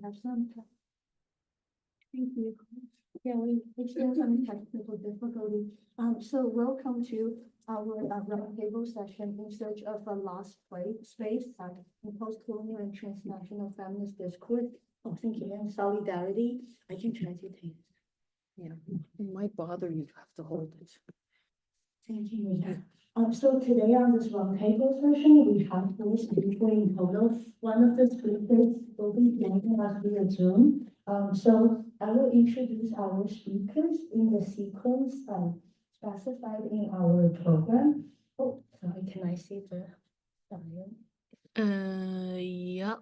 have some. Thank you. Yeah, we experienced some technical difficulty. So welcome to our roundtable session in search of a lost space in post-colonial and transnational feminist discourse. Oh, thank you. And solidarity. I can try to take. Yeah, it might bother you to have to hold it. Thank you, Rita. So today on this roundtable session, we have four speakers in total. One of the speakers will be joining us via Zoom. So I will introduce our speakers in the sequence specified in our program. Oh, sorry, can I see the bio? Yeah.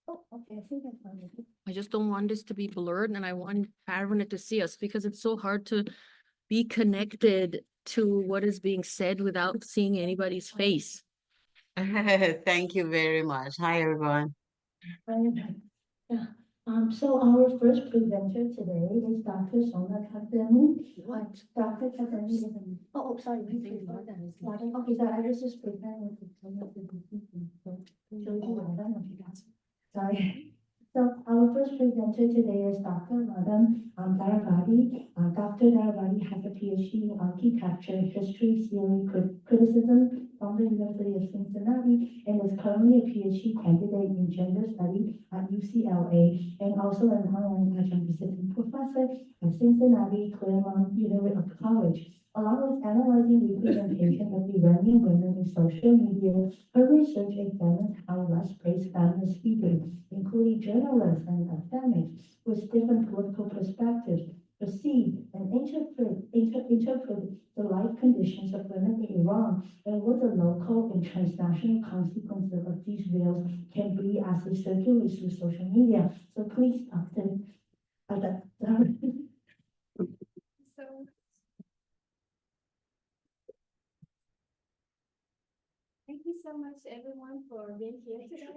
Oh, okay, I think I found it. I just don't want this to be blurred, and I want everyone to see us because it's so hard to be connected to what is being said without seeing anybody's face. Thank you very much. Hi, everyone. Yeah. So our first presenter today is Dr. Sona Kademi. Dr. Kademi is sorry. Okay, sorry, I was just preparing with some of the sorry. So our first presenter today is Dr. Madam Darabadi. Dr. Darabadi has a PhD in architecture, history, theory, criticism from the University of Cincinnati, and is currently a PhD candidate in gender studies at UCLA, and also an honorary adjunct visiting professor at Cincinnati Claremont University College. Along with analyzing representation of Iranian women in social media, her research examines how less-praised feminist figures, including journalists and academics, with different political perspectives, perceive and interpret the life conditions of women in Iran and what the local and transnational consequences of these veils can be as they circulate through social media. So please, Dr. Thank you so much, everyone, for being here today.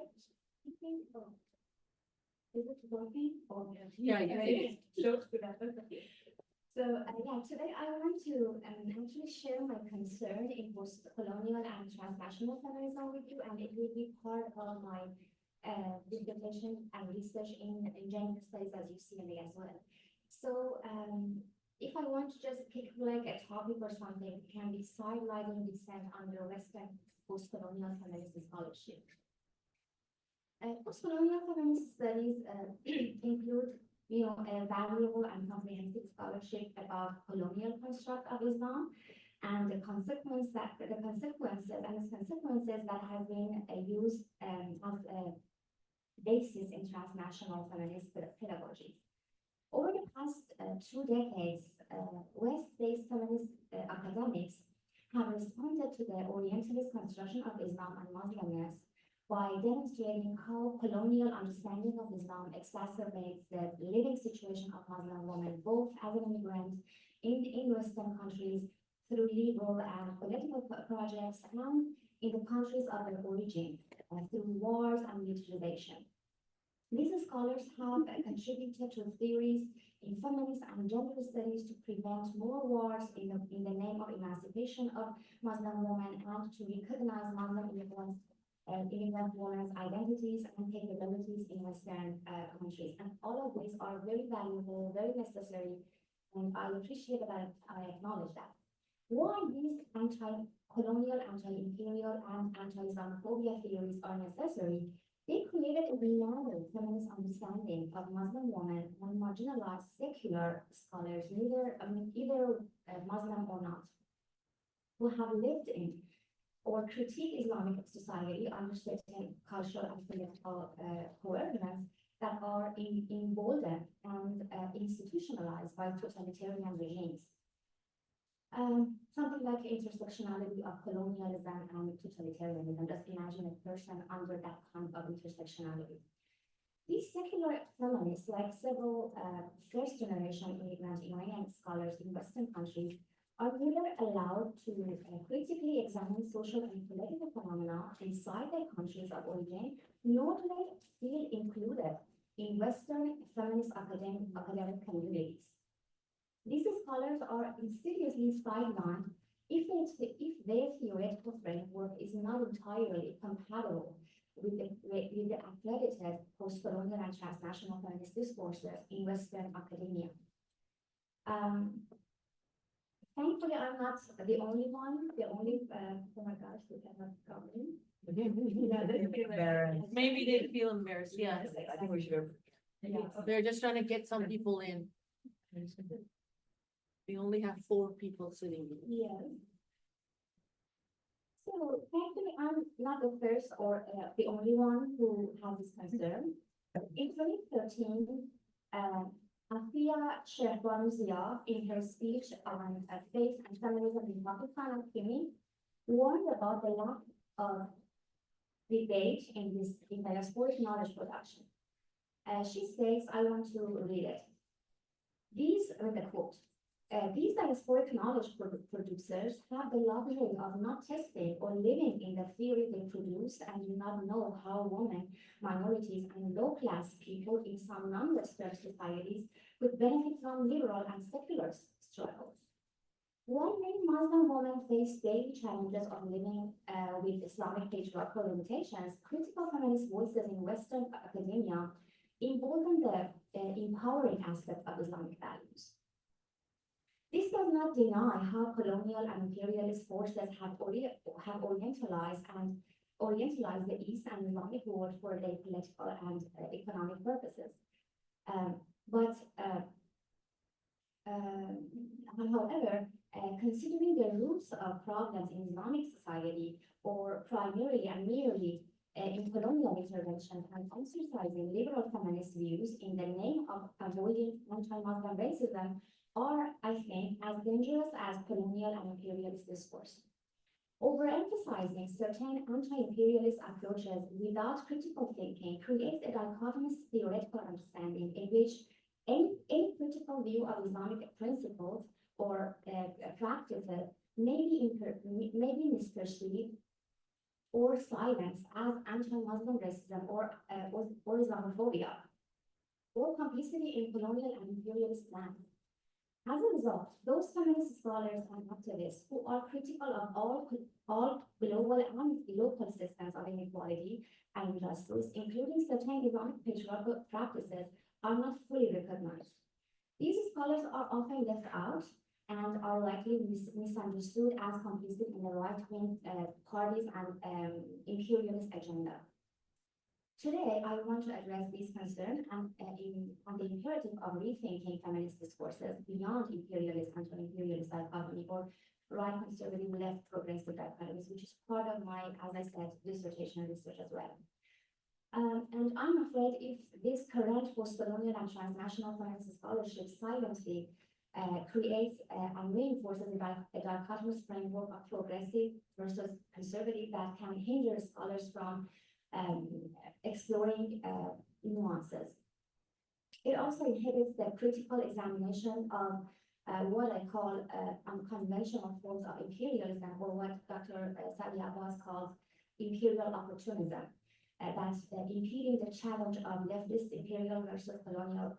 Is it working? Oh, yeah. So, today I want to actually share my concern in post-colonial and transnational feminism with you, and it will be part of my dissertation and research in gender studies, as you see in the as well. So, if I want to just pick like a topic or something, it can be sidelining descent under Western post-colonial feminist scholarship. Post-colonial feminist studies include, a valuable and comprehensive scholarship about colonial construct of Islam and the consequences that have been used as a basis in transnational feminist pedagogy. Over the past 2 decades, West-based feminist academics have responded to the Orientalist construction of Islam and Muslimness by demonstrating how colonial understanding of Islam exacerbates the living situation of Muslim women, both as an immigrant in Western countries through legal and political projects and in the countries of their origin through wars and militarization. These scholars have contributed to theories in feminist and gender studies to prevent more wars in the name of emancipation of Muslim women and to recognize Muslim immigrant women's identities and capabilities in Western countries. And all of these are very valuable, very necessary, and I appreciate that I acknowledge that. Why these anti-colonial, anti-imperial, and anti-Islamophobia theories are necessary? They created a narrow feminist understanding of Muslim women and marginalized secular scholars, either Muslim or not, who have lived in or critique Islamic society under certain cultural and political coordinates that are emboldened and institutionalized by totalitarian regimes. Something like intersectionality of colonialism and totalitarianism. Just imagine a person under that kind of intersectionality. These secular feminists, like several first-generation immigrant Iranian scholars in Western countries, are neither allowed to critically examine social and political phenomena inside their countries of origin, nor do they feel included in Western feminist academic communities. These scholars are insidiously sidelined if their theoretical framework is not entirely compatible with the accredited post-colonial and transnational feminist discourses in Western academia. Thankfully, I'm not the only one, oh my gosh, we cannot come in. Maybe they feel embarrassed, yeah. I think we should. Yes. They're just trying to get some people in. We only have 4 people sitting. Yes. So thankfully, I'm not the first or the only one who has this concern. In 2013, Afia Sherbanzia, in her speech on faith and feminism in Pakistan and Kimi, warned about the lack of debate in diasporic knowledge production. She says, I want to read it. With a quote, these diasporic knowledge producers have the luxury of not testing or living in the theory they produce and do not know how women, minorities, and low-class people in some non-Western societies would benefit from liberal and secular struggles. While many Muslim women face daily challenges of living with Islamic patriarchal limitations, critical feminist voices in Western academia embolden the empowering aspect of Islamic values. This does not deny how colonial and imperialist forces have orientalized the East and Islamic world for their political and economic purposes. However, considering the roots of problems in Islamic society, or primarily and merely in colonial intervention and exercising liberal feminist views in the name of avoiding anti-Muslim racism, are, I think, as dangerous as colonial and imperialist discourse. Overemphasizing certain anti-imperialist approaches without critical thinking creates a dichotomous theoretical understanding in which any critical view of Islamic principles or practices may be misperceived or silenced as anti-Muslim racism or Islamophobia, or complicity in colonial and imperialist plans. As a result, those feminist scholars and activists who are critical of all global and local systems of inequality and injustice, including certain Islamic patriarchal practices, are not fully recognized. These scholars are often left out and are likely misunderstood as complicit in the right-wing parties and imperialist agenda. Today, I want to address these concerns and on the imperative of rethinking feminist discourses beyond imperialist and imperialist dichotomy, or right conservative, left progressive dichotomies, which is part of my, as I said, dissertation research as well. And I'm afraid if this current post-colonial and transnational feminist scholarship silently creates and reinforces a dichotomous framework of progressive versus conservative that can hinder scholars from exploring nuances. It also inhibits the critical examination of what I call unconventional forms of imperialism, or what Dr. Sadi Abbas calls imperial opportunism, that's impeding the challenge of leftist imperial versus colonial,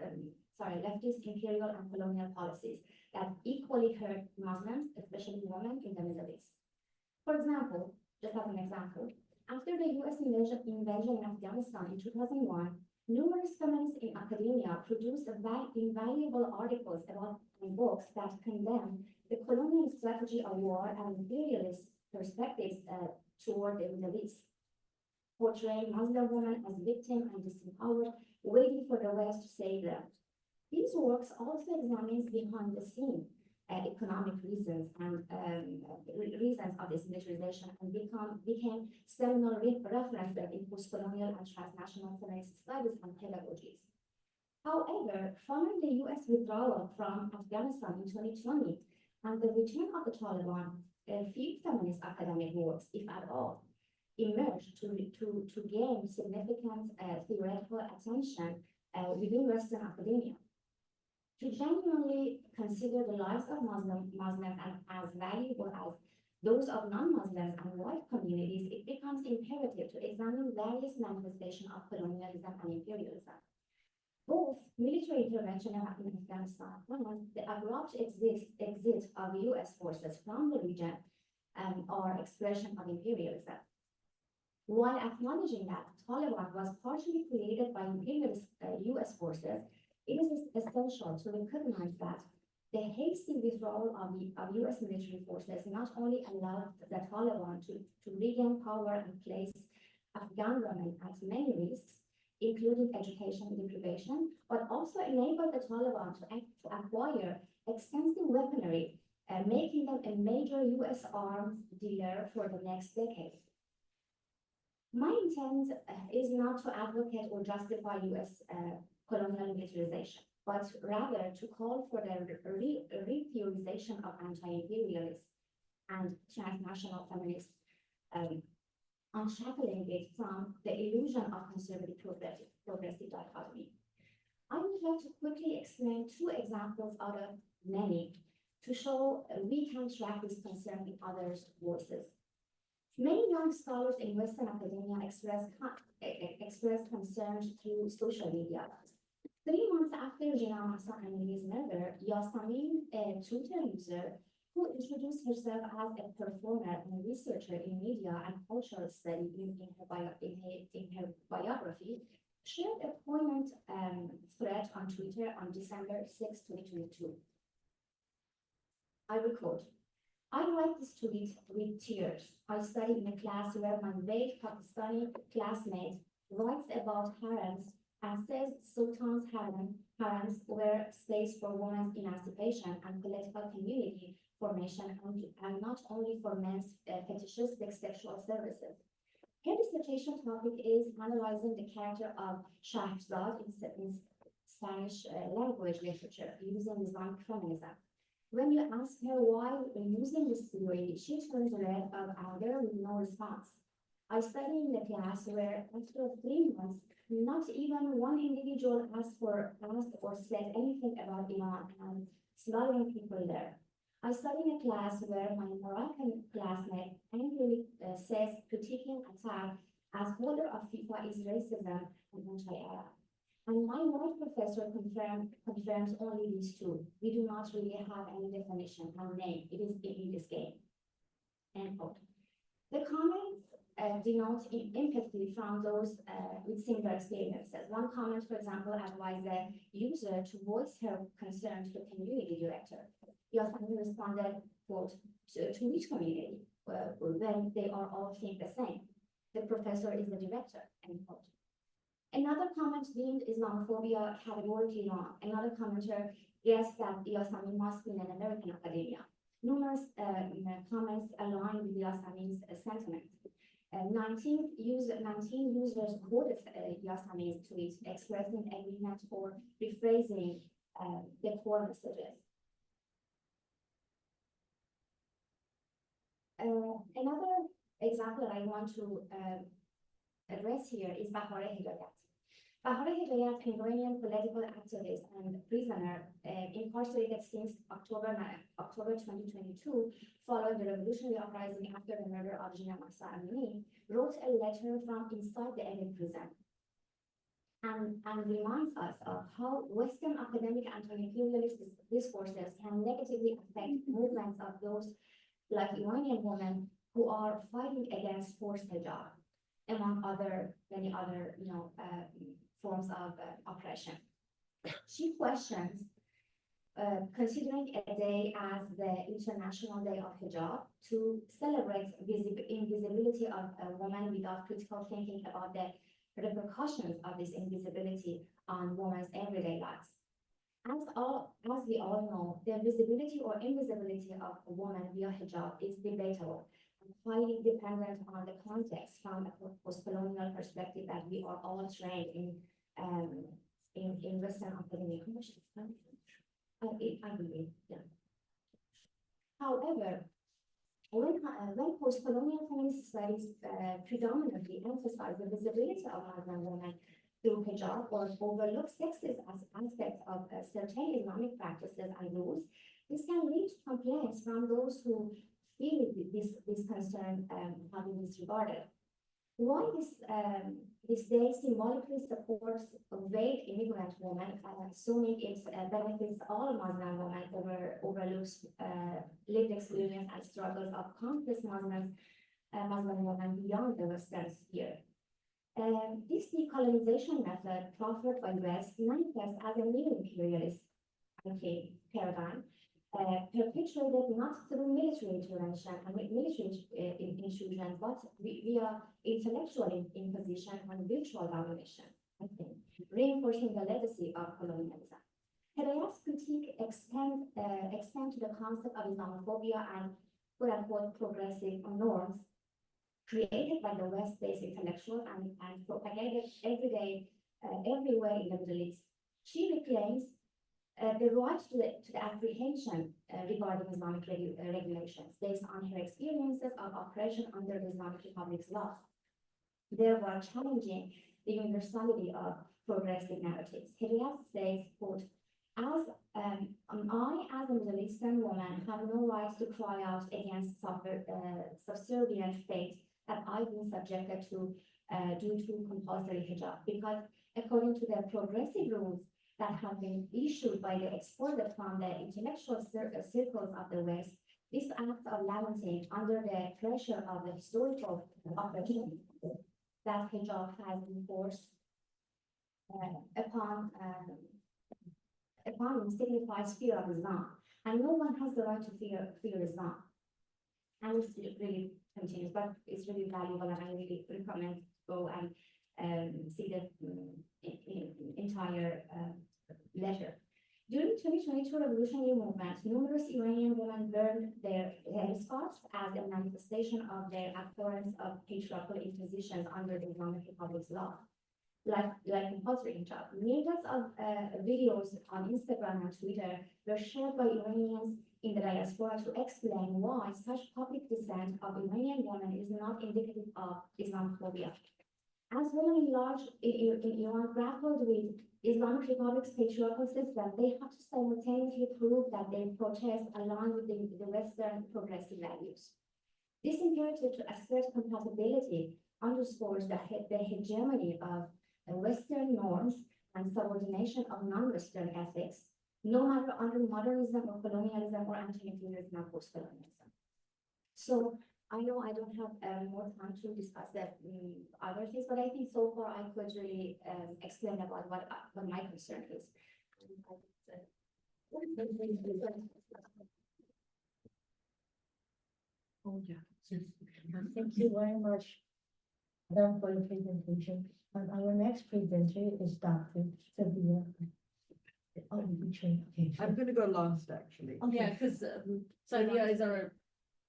leftist imperial and colonial policies that equally hurt Muslims, especially women in the Middle East. For example, just as an example, after the US invasion in Afghanistan in 2001, numerous feminists in academia produced invaluable articles and books that condemn the colonial strategy of war and imperialist perspectives toward the Middle East, portraying Muslim women as victims and disempowered, waiting for the West to save them. These works also examine behind the scene economic reasons and reasons of this militarization, and became seminal references in post-colonial and transnational feminist studies and pedagogies. However, following the US withdrawal from Afghanistan in 2020 and the return of the Taliban, few feminist academic works, if at all, emerged to gain significant theoretical attention within Western academia. To genuinely consider the lives of Muslims as valuable as those of non-Muslims and white communities, it becomes imperative to examine various manifestations of colonialism and imperialism. Both military intervention in Afghanistan and the abrupt exit of US forces from the region are expression of imperialism. While acknowledging that Taliban was partially created by imperialist US forces, it is essential to recognize that the hasty withdrawal of US military forces not only allowed the Taliban to regain power and place Afghan women at many risks, including education deprivation, but also enabled the Taliban to acquire extensive weaponry, making them a major US arms dealer for the next decade. My intent is not to advocate or justify US colonial militarization, but rather to call for the re-theorization of anti-imperialist and transnational feminist, unshackling it from the illusion of conservative progressive dichotomy. I would like to quickly explain two examples out of many to show we can track this concern in others' voices. Many young scholars in Western academia express concerns through social media. 3 months after Gina Massa Amini's murder, Yasamin, a Twitter user who introduced herself as a performer and researcher in media and cultural study in her biography, shared a poignant thread on Twitter on December 6, 2022. I will quote, "I write this tweet with tears. I study in a class where my white Pakistani classmate writes about harems and says Sultan's harems were space for women's emancipation and political community formation and not only for men's fetishistic sexual services. Her dissertation topic is analyzing the character of Shahrazad in Spanish language literature using Islamic feminism. When you ask her why using this theory, she turns red of anger with no response. I study in a class where after 3 months, not even one individual asked or said anything about Iran and slaughtering people there. I study in a class where my Moroccan classmate angrily says critiquing attack as holder of FIFA is racism and anti-Arab. And my white professor confirms only these two. We do not really have any definition or name. It is in this game." End quote. The comments denote empathy from those with similar experiences. One comment, for example, advised the user to voice her concern to the community director. Yasamin responded, quote, to which community? When they are all think the same. The professor is the director, end quote. Another comment deemed Islamophobia categorically wrong. Another commenter guessed that Yasamin must be an American academia. Numerous comments align with Yasamin's sentiment. 19 users quoted Yasamin's tweet expressing agreement or rephrasing the core messages. Another example I want to address here is Bahare Hidayat. Bahare Hidayat, Iranian political activist and prisoner, incarcerated since October 2022, following the revolutionary uprising after the murder of Gina Mahsa Amini, wrote a letter from inside the Evin prison and reminds us of how Western academic anti-imperialist discourses can negatively affect movements of those like Iranian women who are fighting against forced hijab, among many other forms of oppression. She questions considering a day as the International Day of Hijab to celebrate invisibility of a woman without critical thinking about the repercussions of this invisibility on women's everyday lives. As we all know, the visibility or invisibility of a woman via hijab is debatable and highly dependent on the context from a post-colonial perspective that we are all trained in Western academic conditions. I believe, yeah. However, when post-colonial feminist studies predominantly emphasize the visibility of Muslim women through hijab or overlook sexist aspects of certain Islamic practices and rules, this can lead to complaints from those who feel this concern having disregarded. Why this day symbolically supports veiled immigrant women, assuming it benefits all Muslim women, overlooks lived experience and struggles of countless Muslims Muslim women beyond the Western sphere. This decolonization method proffered by West manifests as a new imperialist paradigm, perpetuated not through military intervention and military intrusion, but via intellectual imposition and virtual domination, I think, reinforcing the legacy of colonialism. Hedayat's critique extend to the concept of Islamophobia and quote-unquote progressive norms created by the West-based intellectuals and propagated everywhere in the Middle East. She reclaims the right to the apprehension regarding Islamic regulations based on her experiences of operation under the Islamic Republic's laws, thereby challenging the universality of progressive narratives. Hidayat says, quote, as a Middle Eastern woman, have no right to cry out against subservient fate that I've been subjected to due to compulsory hijab, because according to the progressive rules that have been issued by the exported from the intellectual circles of the West, this act of lamenting under the pressure of the historical oppression that hijab has been forced upon signifies fear of Islam, and no one has the right to fear Islam. And it's really continues, but it's really valuable, and I really recommend go and see the entire letter. During 2022 revolutionary movement, numerous Iranian women burned their headscarves as a manifestation of their abhorrence of patriarchal impositions under the Islamic Republic's law, like compulsory hijab. Millions of videos on Instagram and Twitter were shared by Iranians in the diaspora to explain why such public dissent of Iranian women is not indicative of Islamophobia. As women in Iran grappled with Islamic Republic's patriarchal system, they have to simultaneously prove that their protests align with the Western progressive values. This imperative to assert compatibility underscores the hegemony of Western norms and subordination of non-Western ethics, no matter under modernism or colonialism or anti-imperialism or post-colonialism. So I know I don't have more time to discuss the other things, but I think so far I could really explain about what my concern is. Oh, yeah. Thank you very much, Madam, for your presentation. And our next presenter is Dr. Sabia. Oh, okay. I'm gonna go last, actually. Yeah, because Sadia is our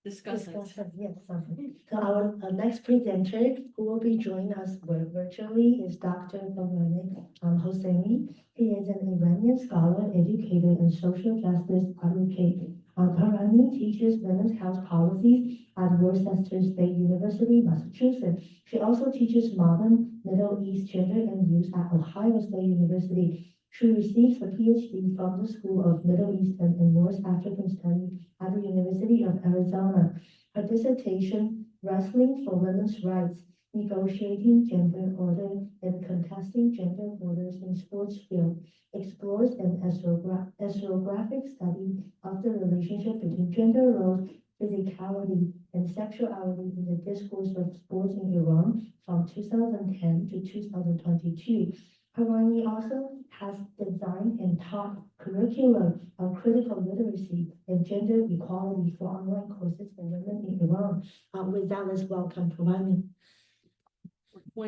discussant. Discussion, yes, something. So our next presenter who will be joining us virtually is Dr. Mohammad Hosseini. He is an Iranian scholar, educator, and social justice advocate. Harani teaches women's health policies at Worcester State University, Massachusetts. She also teaches modern Middle East gender and youth at Ohio State University. She received a PhD from the School of Middle Eastern and North African Studies at the University of Arizona. Her dissertation, Wrestling for Women's Rights, Negotiating Gender Order and Contesting Gender Borders in Sports Field, explores an ethnographic study of the relationship between gender roles, physicality, and sexuality in the discourse of sports in Iran from 2010 to 2022. Harani also has designed and taught curriculum on critical literacy and gender equality for online courses for women in Iran. With that, let's welcome Harani.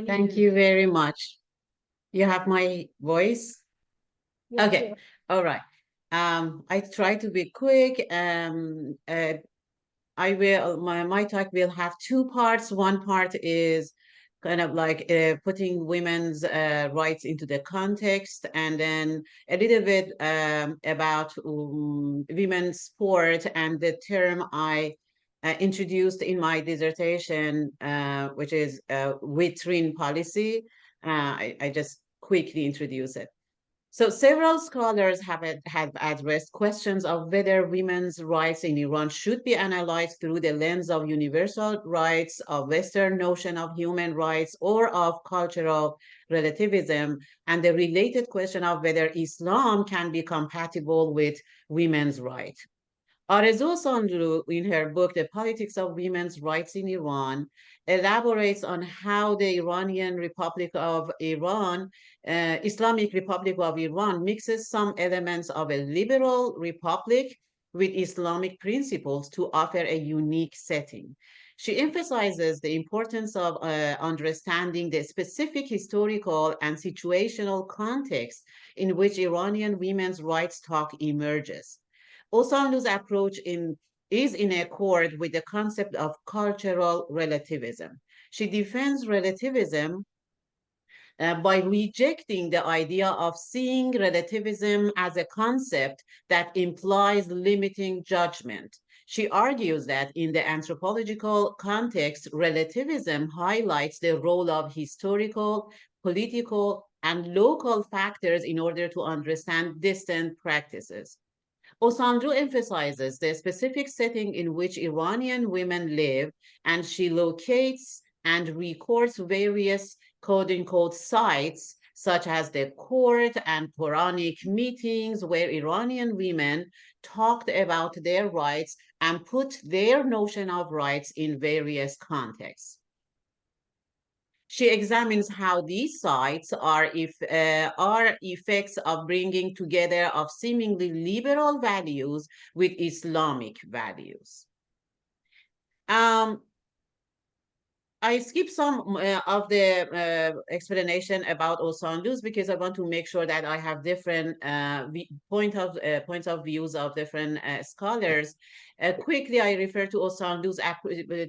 Thank you very much. You have my voice? Okay, all right. I try to be quick. My talk will have two parts. One part is kind of like putting women's rights into the context, and then a little bit about women's sport and the term I introduced in my dissertation, which is vitrine policy. I just quickly introduce it. So several scholars have addressed questions of whether women's rights in Iran should be analyzed through the lens of universal rights, of Western notion of human rights, or of cultural relativism, and the related question of whether Islam can be compatible with women's rights. Arezou Sanlu, in her book, The Politics of Women's Rights in Iran, elaborates on how the Iranian Republic of Iran, Islamic Republic of Iran, mixes some elements of a liberal republic with Islamic principles to offer a unique setting. She emphasizes the importance of understanding the specific historical and situational context in which Iranian women's rights talk emerges. Osanlu's approach is in accord with the concept of cultural relativism. She defends relativism by rejecting the idea of seeing relativism as a concept that implies limiting judgment. She argues that in the anthropological context, relativism highlights the role of historical, political, and local factors in order to understand distant practices. Osandru emphasizes the specific setting in which Iranian women live, and she locates and records various quote-unquote sites, such as the court and Quranic meetings where Iranian women talked about their rights and put their notion of rights in various contexts. She examines how these sites are effects of bringing together of seemingly liberal values with Islamic values. I skip some of the explanation about Osanlus because I want to make sure that I have different points of views of different scholars. Quickly, I refer to Osanlus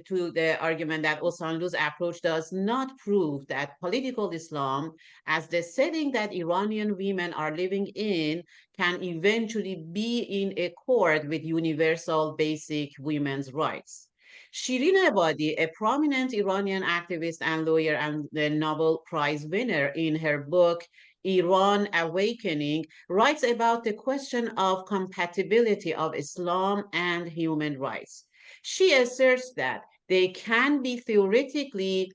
to the argument that Osanlus approach does not prove that political Islam, as the setting that Iranian women are living in, can eventually be in accord with universal basic women's rights. Shirin Ebadi, a prominent Iranian activist and lawyer and the Nobel Prize winner, in her book, Iran Awakening, writes about the question of compatibility of Islam and human rights. She asserts that they can be theoretically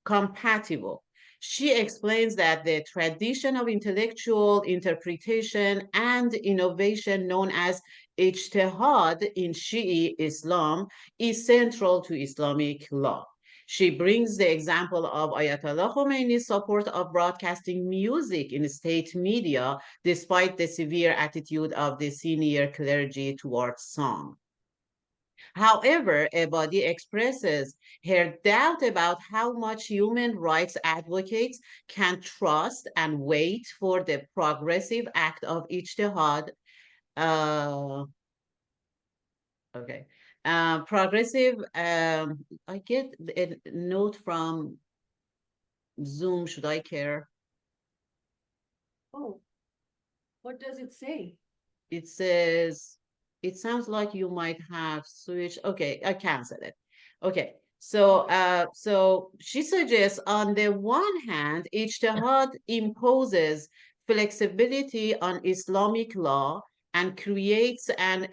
compatible. She explains that the tradition of intellectual interpretation and innovation known as ijtihad in Shi'i Islam is central to Islamic law. She brings the example of Ayatollah Khomeini's support of broadcasting music in state media, despite the severe attitude of the senior clergy towards song. However, Ebadi expresses her doubt about how much human rights advocates can trust and wait for the progressive act of ijtihad. Okay. Progressive, I get a note from Zoom, should I care? Oh, what does it say? It says, it sounds like you might have switched. Okay, I cancel it. Okay, so she suggests on the one hand, ijtihad imposes flexibility on Islamic law and creates an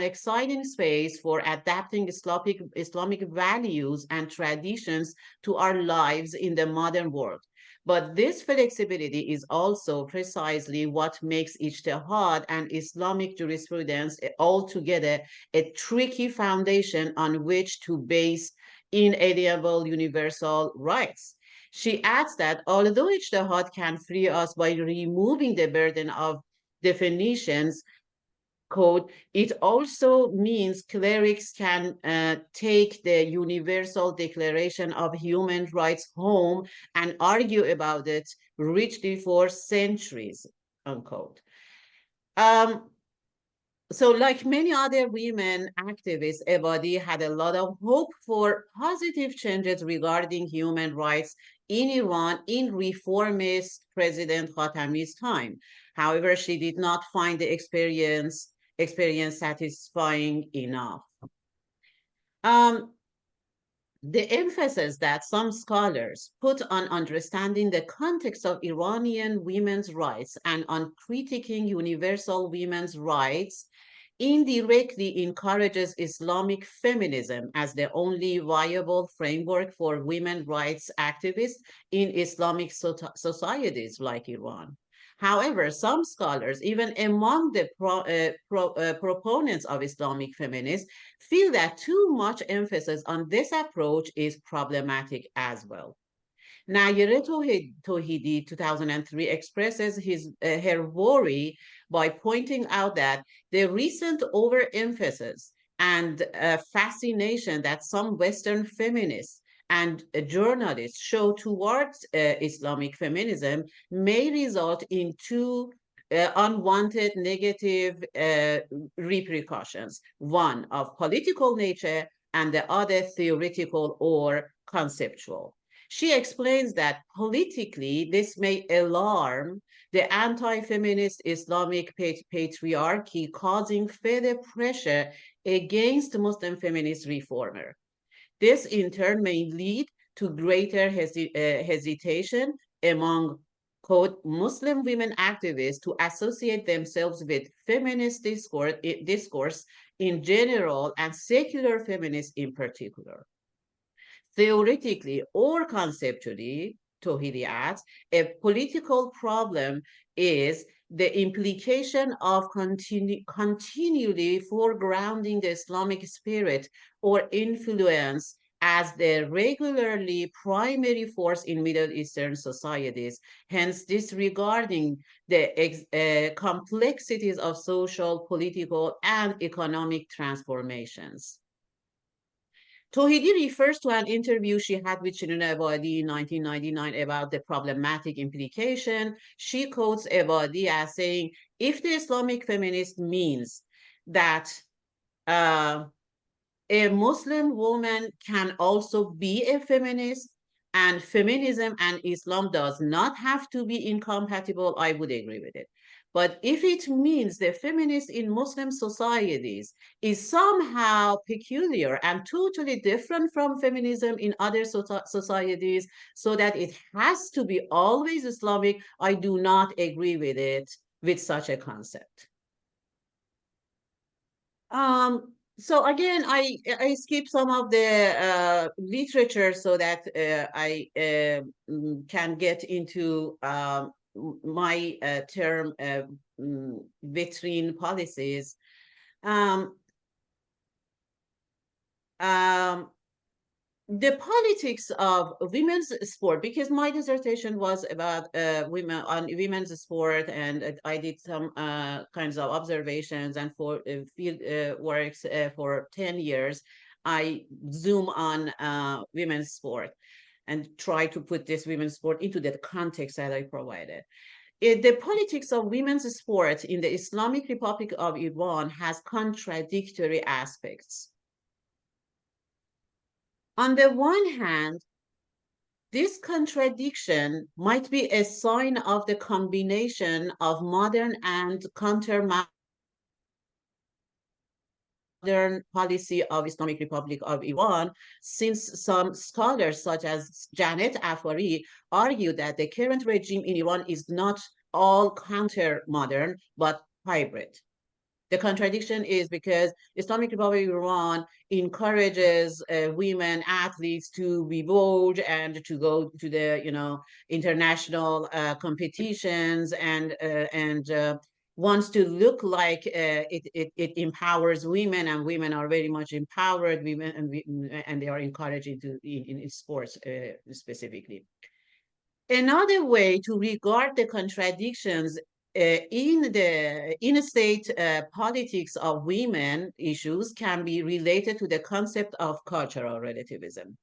exciting space for adapting Islamic values and traditions to our lives in the modern world. But this flexibility is also precisely what makes ijtihad and Islamic jurisprudence altogether a tricky foundation on which to base inalienable universal rights. She adds that although ijtihad can free us by removing the burden of definitions, code, it also means clerics can take the Universal Declaration of Human Rights home and argue about it richly for centuries, unquote. So like many other women activists, Ebadi had a lot of hope for positive changes regarding human rights in Iran in reformist President Khatami's time. However, she did not find the experience satisfying enough. The emphasis that some scholars put on understanding the context of Iranian women's rights and on critiquing universal women's rights indirectly encourages Islamic feminism as the only viable framework for women's rights activists in Islamic societies like Iran. However, some scholars, even among the proponents of Islamic feminists, feel that too much emphasis on this approach is problematic as well. Nayere Tohidi, 2003, expresses her worry by pointing out that the recent overemphasis and fascination that some Western feminists and journalists show towards Islamic feminism may result in two unwanted negative repercussions, one of political nature and the other theoretical or conceptual. She explains that politically, this may alarm the anti-feminist Islamic patriarchy, causing further pressure against Muslim feminist reformer. This in turn may lead to greater hesitation among quote Muslim women activists to associate themselves with feminist discourse in general and secular feminists in particular. Theoretically or conceptually, Tohidi adds, a political problem is the implication of continually foregrounding the Islamic spirit or influence as the regularly primary force in Middle Eastern societies, hence disregarding the complexities of social, political, and economic transformations. Tohidi refers to an interview she had with Shirin Ebadi in 1999 about the problematic implication. She quotes Ebadi as saying, if the Islamic feminist means that a Muslim woman can also be a feminist, and feminism and Islam does not have to be incompatible, I would agree with it. But if it means the feminist in Muslim societies is somehow peculiar and totally different from feminism in other societies, so that it has to be always Islamic, I do not agree with it, with such a concept. So again, I skip some of the literature so that I can get into my term vitrine policies. Um, the politics of women's sport, because my dissertation was about women on women's sport, and I did some kinds of observations, and for field works for 10 years, I zoom on women's sport and try to put this women's sport into the context that I provided. The politics of women's sport in the Islamic Republic of Iran has contradictory aspects. On the one hand, this contradiction might be a sign of the combination of modern and counter-modern policy of Islamic Republic of Iran, since some scholars such as Janet Afari argue that the current regime in Iran is not all counter-modern, but hybrid. The contradiction is because Islamic Republic of Iran encourages women athletes to be bold and to go to the international competitions and wants to look like it empowers women, and women are very much empowered women, and they are encouraged in sports specifically. Another way to regard the contradictions in state politics of women issues can be related to the concept of cultural relativism.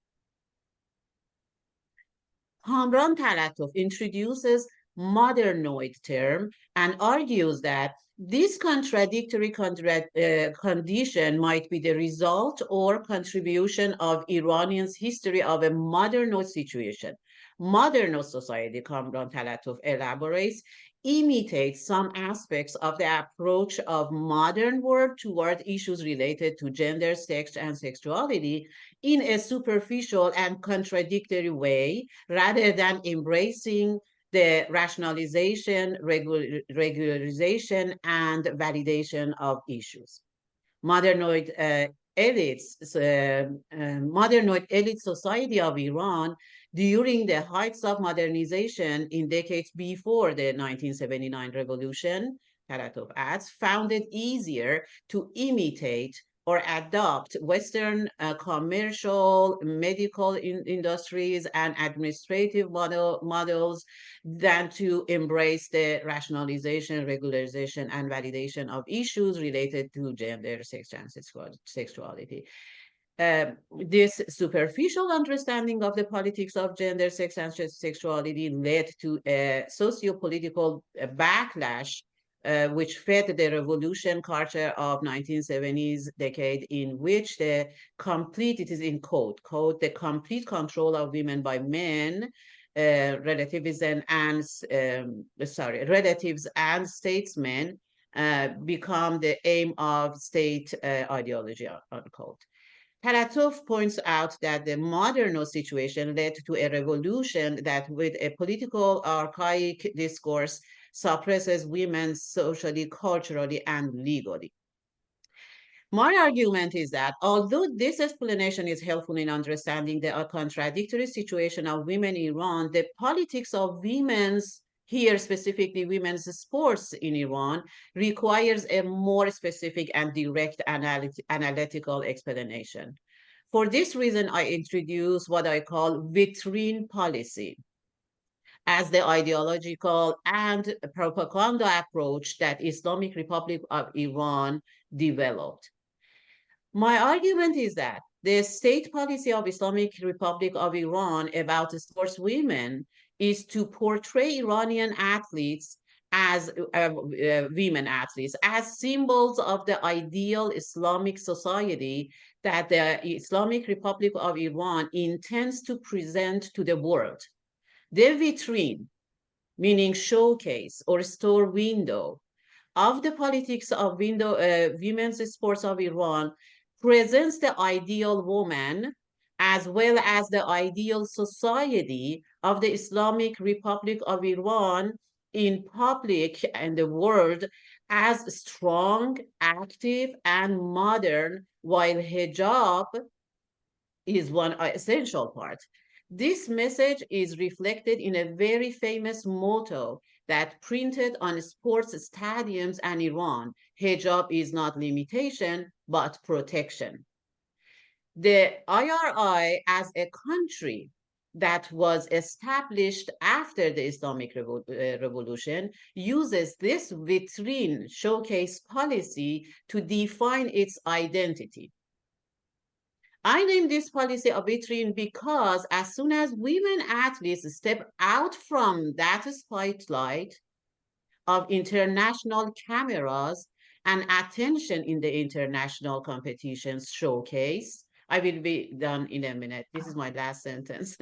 Kamran Talatov introduces modernoid term and argues that this contradictory condition might be the result or contribution of Iranians' history of a modernoid situation. Modern society, Kamran Talatov elaborates, imitates some aspects of the approach of modern world toward issues related to gender, sex, and sexuality in a superficial and contradictory way, rather than embracing the rationalization, regularization, and validation of issues. Modernoid elite society of Iran during the heights of modernization in decades before the 1979 revolution, Taratov adds, found it easier to imitate or adopt Western commercial, medical industries and administrative models than to embrace the rationalization, regularization, and validation of issues related to gender, sex, and sexuality. This superficial understanding of the politics of gender, sex, and sexuality led to a socio-political backlash, which fed the revolution culture of 1970s decade, in which the complete, it is in quote, the complete control of women by men, relativism and, relatives and statesmen become the aim of state ideology, unquote. Taratov points out that the modern situation led to a revolution that, with a political archaic discourse, suppresses women socially, culturally, and legally. My argument is that although this explanation is helpful in understanding the contradictory situation of women in Iran, the politics of women's, here specifically women's sports in Iran, requires a more specific and direct analytical explanation. For this reason, I introduce what I call vitrine policy as the ideological and propaganda approach that Islamic Republic of Iran developed. My argument is that the state policy of Islamic Republic of Iran about sports women is to portray Iranian athletes as women athletes as symbols of the ideal Islamic society that the Islamic Republic of Iran intends to present to the world. The vitrine, meaning showcase or store window, of the politics of women's sports of Iran presents the ideal woman as well as the ideal society of the Islamic Republic of Iran in public and the world as strong, active, and modern, while hijab is one essential part. This message is reflected in a very famous motto that printed on sports stadiums and Iran: hijab is not limitation, but protection. The IRI, as a country that was established after the Islamic Revolution, uses this vitrine showcase policy to define its identity. I named this policy a vitrine because as soon as women athletes step out from that spotlight of international cameras and attention in the international competitions showcase, I will be done in a minute. This is my last sentence.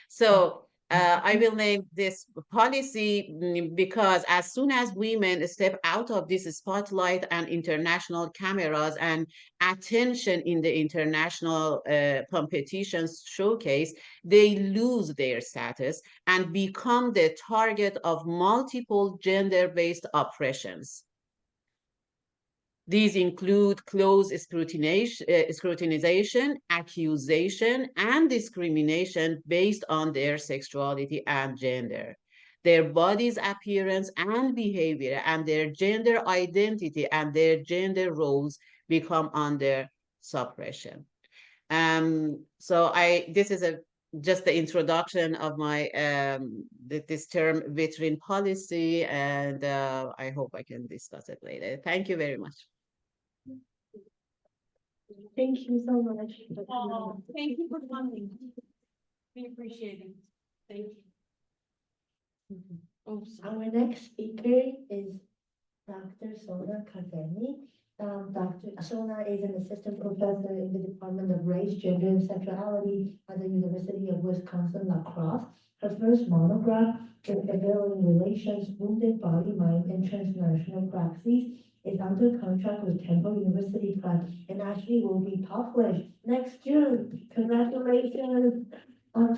So I will name this policy because as soon as women step out of this spotlight and international cameras and attention in the international competitions showcase, they lose their status and become the target of multiple gender-based oppressions. These include close scrutinization, accusation, and discrimination based on their sexuality and gender, their body's appearance and behavior, and their gender identity and their gender roles become under suppression. So this is just the introduction of my this term vitrine policy, and I hope I can discuss it later. Thank you very much. Thank you so much. Oh, thank you for coming. We appreciate it. Thank you. Oh, sorry. Our next speaker is Dr. Sona Kazemi. Dr. Sona is an assistant professor in the Department of Race, Gender, and Sexuality at the University of Wisconsin-La Crosse. Her first monograph, Disability Relations, Wounded Body, Mind, and Transnational Praxis, is under contract with Temple University Press and actually will be published next June. Congratulations!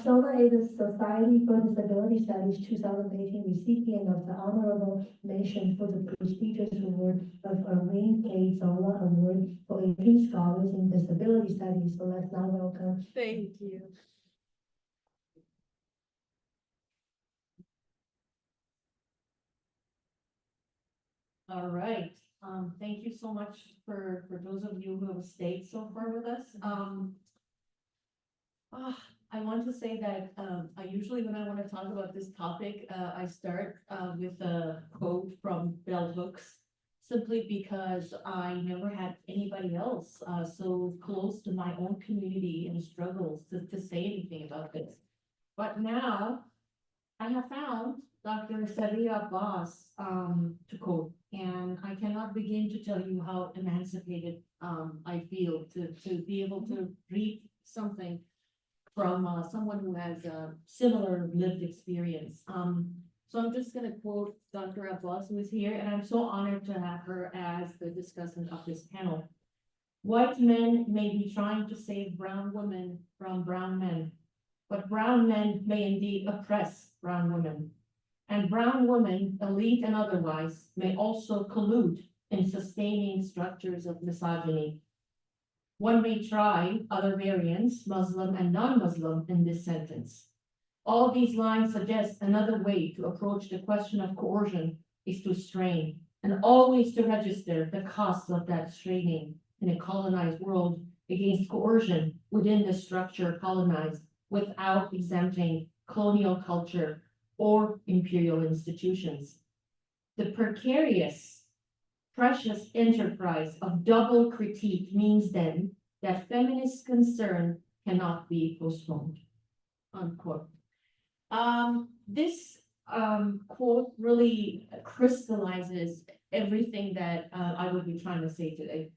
Sona is a Society for Disability Studies 2018 recipient of the Honorable Mention for the prestigious award of Arlene K. Zola Award for Asian Scholars in Disability Studies. So let's now welcome. Thank you. All right, thank you so much for those of you who have stayed so far with us. I want to say that, I usually, when I want to talk about this topic, I start, with a quote from Bell Hooks. Simply because I never had anybody else, so close to my own community and struggles to say anything about this. But now, I have found Dr. Saria Abbas, to quote, and I cannot begin to tell you how emancipated, I feel to be able to read something from, someone who has a similar lived experience. So I'm just gonna quote Dr. Abbas, who is here, and I'm so honored to have her as the discussant of this panel. White men may be trying to save brown women from brown men, but brown men may indeed oppress brown women. And brown women, elite and otherwise, may also collude in sustaining structures of misogyny. One may try other variants, Muslim and non-Muslim, in this sentence. All these lines suggest another way to approach the question of coercion is to strain, and always to register the costs of that straining in a colonized world against coercion within the structure colonized, without exempting colonial culture or imperial institutions. The precarious, precious enterprise of double critique means then that feminist concern cannot be postponed. Unquote. This quote really crystallizes everything that I would be trying to say today.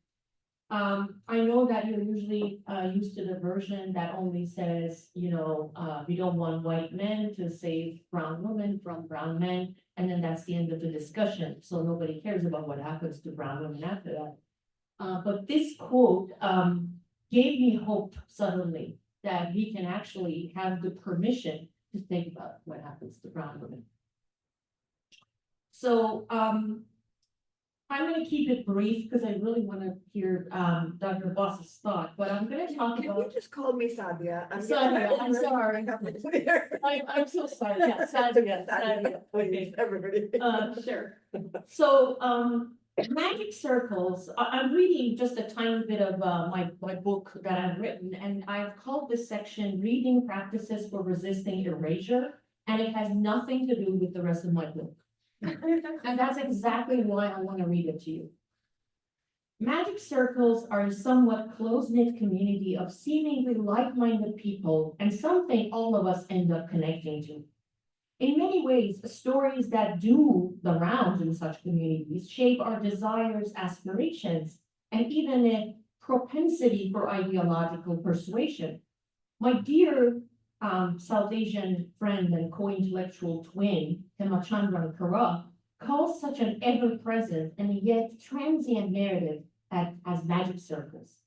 I know that you're usually used to the version that only says, we don't want white men to save brown women from brown men, and then that's the end of the discussion. So nobody cares about what happens to brown women after that. But this quote gave me hope suddenly that we can actually have the permission to think about what happens to brown women. So I'm gonna keep it brief because I really want to hear Dr. Boss's thought, but I'm gonna talk Can you about. just call me Sadia? Sadia, I'm sorry. I'm so sorry, yeah, Sadia, Sadia. Please, everybody. Sure. So, magic circles, I'm reading just a tiny bit of my book that I've written, and I've called this section Reading Practices for Resisting Erasure, and it has nothing to do with the rest of my book. And that's exactly why I want to read it to you. Magic circles are a somewhat close-knit community of seemingly like-minded people, and something all of us end up connecting to. In many ways, stories that do the rounds in such communities shape our desires, aspirations, and even a propensity for ideological persuasion. My dear South Asian friend and co-intellectual twin, Hemachandran Kara, calls such an ever-present and yet transient narrative as magic circles.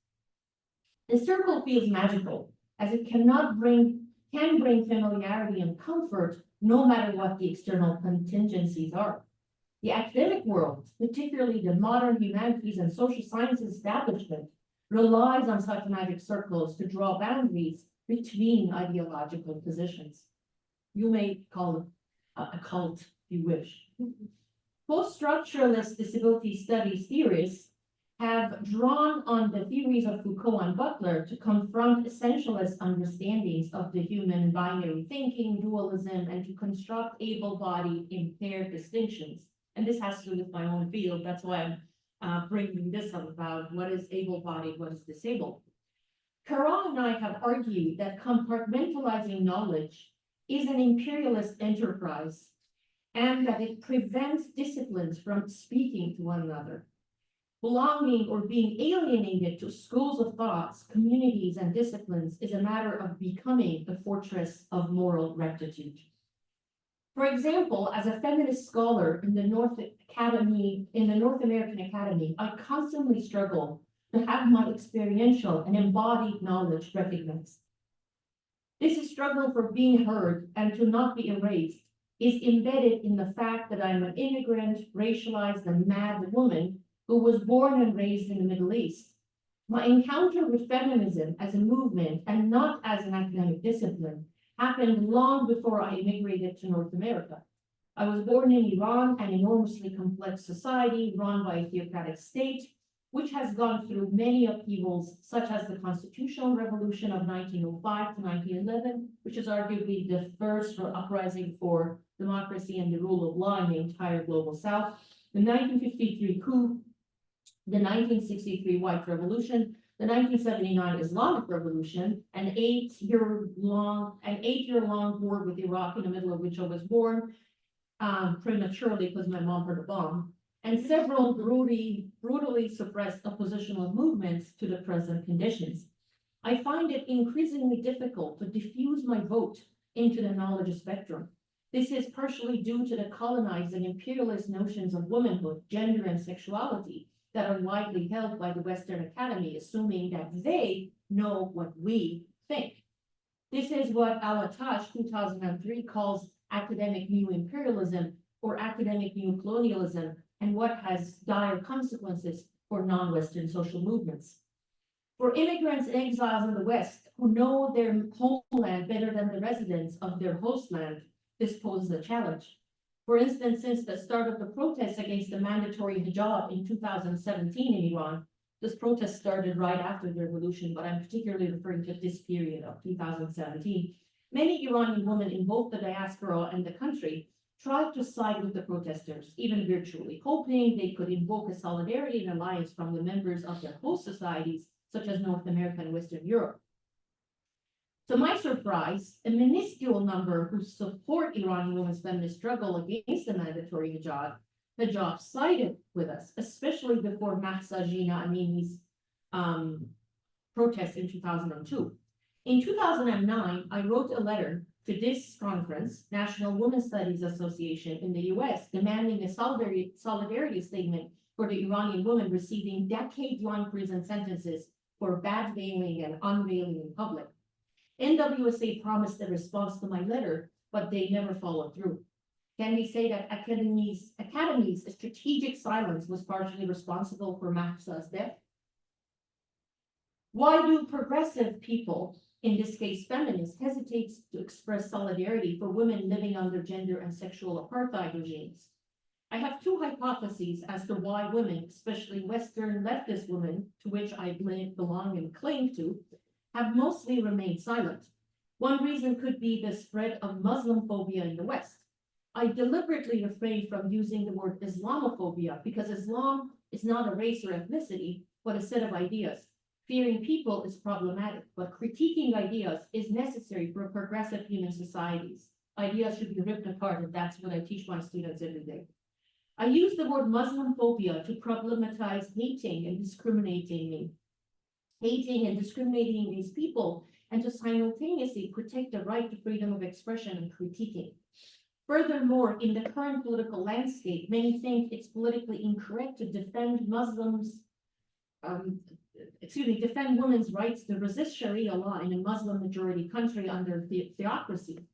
The circle feels magical, as it can bring familiarity and comfort no matter what the external contingencies are. The academic world, particularly the modern humanities and social sciences establishment, relies on such magic circles to draw boundaries between ideological positions. You may call it a cult if you wish. Post-structuralist disability studies theorists have drawn on the theories of Foucault and Butler to confront essentialist understandings of the human binary thinking, dualism, and to construct able-bodied impaired distinctions. And this has to do with my own field. That's why I'm bringing this up about what is able-bodied, what is disabled. Karan and I have argued that compartmentalizing knowledge is an imperialist enterprise and that it prevents disciplines from speaking to one another. Belonging or being alienated to schools of thoughts, communities, and disciplines is a matter of becoming a fortress of moral rectitude. For example, as a feminist scholar in the North American Academy, I constantly struggle to have my experiential and embodied knowledge recognized. This struggle for being heard and to not be erased is embedded in the fact that I'm an immigrant, racialized, and mad woman who was born and raised in the Middle East. My encounter with feminism as a movement and not as an academic discipline happened long before I immigrated to North America. I was born in Iran, an enormously complex society run by a theocratic state, which has gone through many upheavals, such as the constitutional revolution of 1905 to 1911, which is arguably the first uprising for democracy and the rule of law in the entire global South, the 1953 coup, the 1963 White Revolution, the 1979 Islamic Revolution, an eight-year-long war with Iraq, in the middle of which I was born, prematurely because my mom heard a bomb, and several brutally suppressed oppositional movements to the present conditions. I find it increasingly difficult to diffuse my vote into the knowledge spectrum. This is partially due to the colonizing imperialist notions of womanhood, gender, and sexuality that are widely held by the Western Academy, assuming that they know what we think. This is what Al-Atash 2003 calls academic new imperialism or academic new colonialism, and what has dire consequences for non-Western social movements. For immigrants and exiles in the West who know their homeland better than the residents of their host land, this poses a challenge. For instance, since the start of the protests against the mandatory hijab in 2017 in Iran, this protest started right after the revolution, but I'm particularly referring to this period of 2017. Many Iranian women in both the diaspora and the country tried to side with the protesters, even virtually, hoping they could invoke a solidarity and alliance from the members of their host societies, such as North America and Western Europe. To my surprise, a minuscule number who support Iranian women's feminist struggle against the mandatory hijab sided with us, especially before Mahsa Jina Amini's protest in 2002. In 2009, I wrote a letter to this conference, National Women's Studies Association in the US, demanding a solidarity statement for the Iranian women receiving decade-long prison sentences for bad veiling and unveiling in public. NWSA promised a response to my letter, but they never followed through. Can we say that Academy's strategic silence was partially responsible for Mahsa's death? Why do progressive people, in this case feminists, hesitate to express solidarity for women living under gender and sexual apartheid regimes? I have two hypotheses as to why women, especially Western leftist women, to which I belong and cling to, have mostly remained silent. One reason could be the spread of Muslim phobia in the West. I deliberately refrain from using the word Islamophobia because Islam is not a race or ethnicity, but a set of ideas. Fearing people is problematic, but critiquing ideas is necessary for progressive human societies. Ideas should be ripped apart, and that's what I teach my students every day. I use the word Muslim phobia to problematize hating and discriminating these people, and to simultaneously protect the right to freedom of expression and critiquing. Furthermore, in the current political landscape, many think it's politically incorrect to defend defend women's rights to resist Sharia law in a Muslim majority country under theocracy.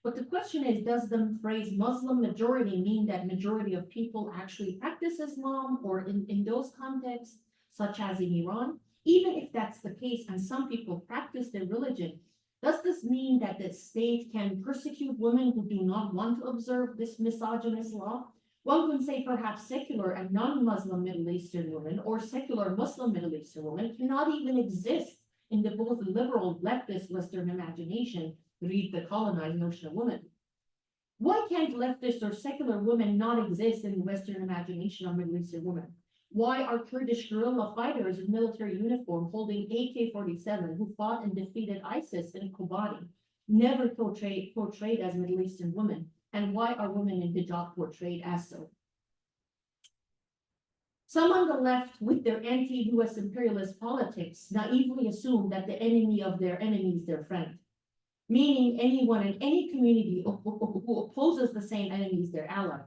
But the question is, does the phrase Muslim majority mean that majority of people actually practice Islam, or in those contexts, such as in Iran? Even if that's the case, and some people practice their religion, does this mean that the state can persecute women who do not want to observe this misogynist law? One can say perhaps secular and non-Muslim Middle Eastern women or secular Muslim Middle Eastern women cannot even exist in the both liberal leftist Western imagination, read the colonized notion of woman. Why can't leftist or secular women not exist in the Western imagination of Middle Eastern women? Why are Kurdish guerrilla fighters in military uniform holding AK-47 who fought and defeated ISIS in Kobani never portrayed as Middle Eastern women? And why are women in hijab portrayed as so? Some on the left, with their anti-US imperialist politics, naively assume that the enemy of their enemy is their friend, meaning anyone in any community who opposes the same enemy is their ally.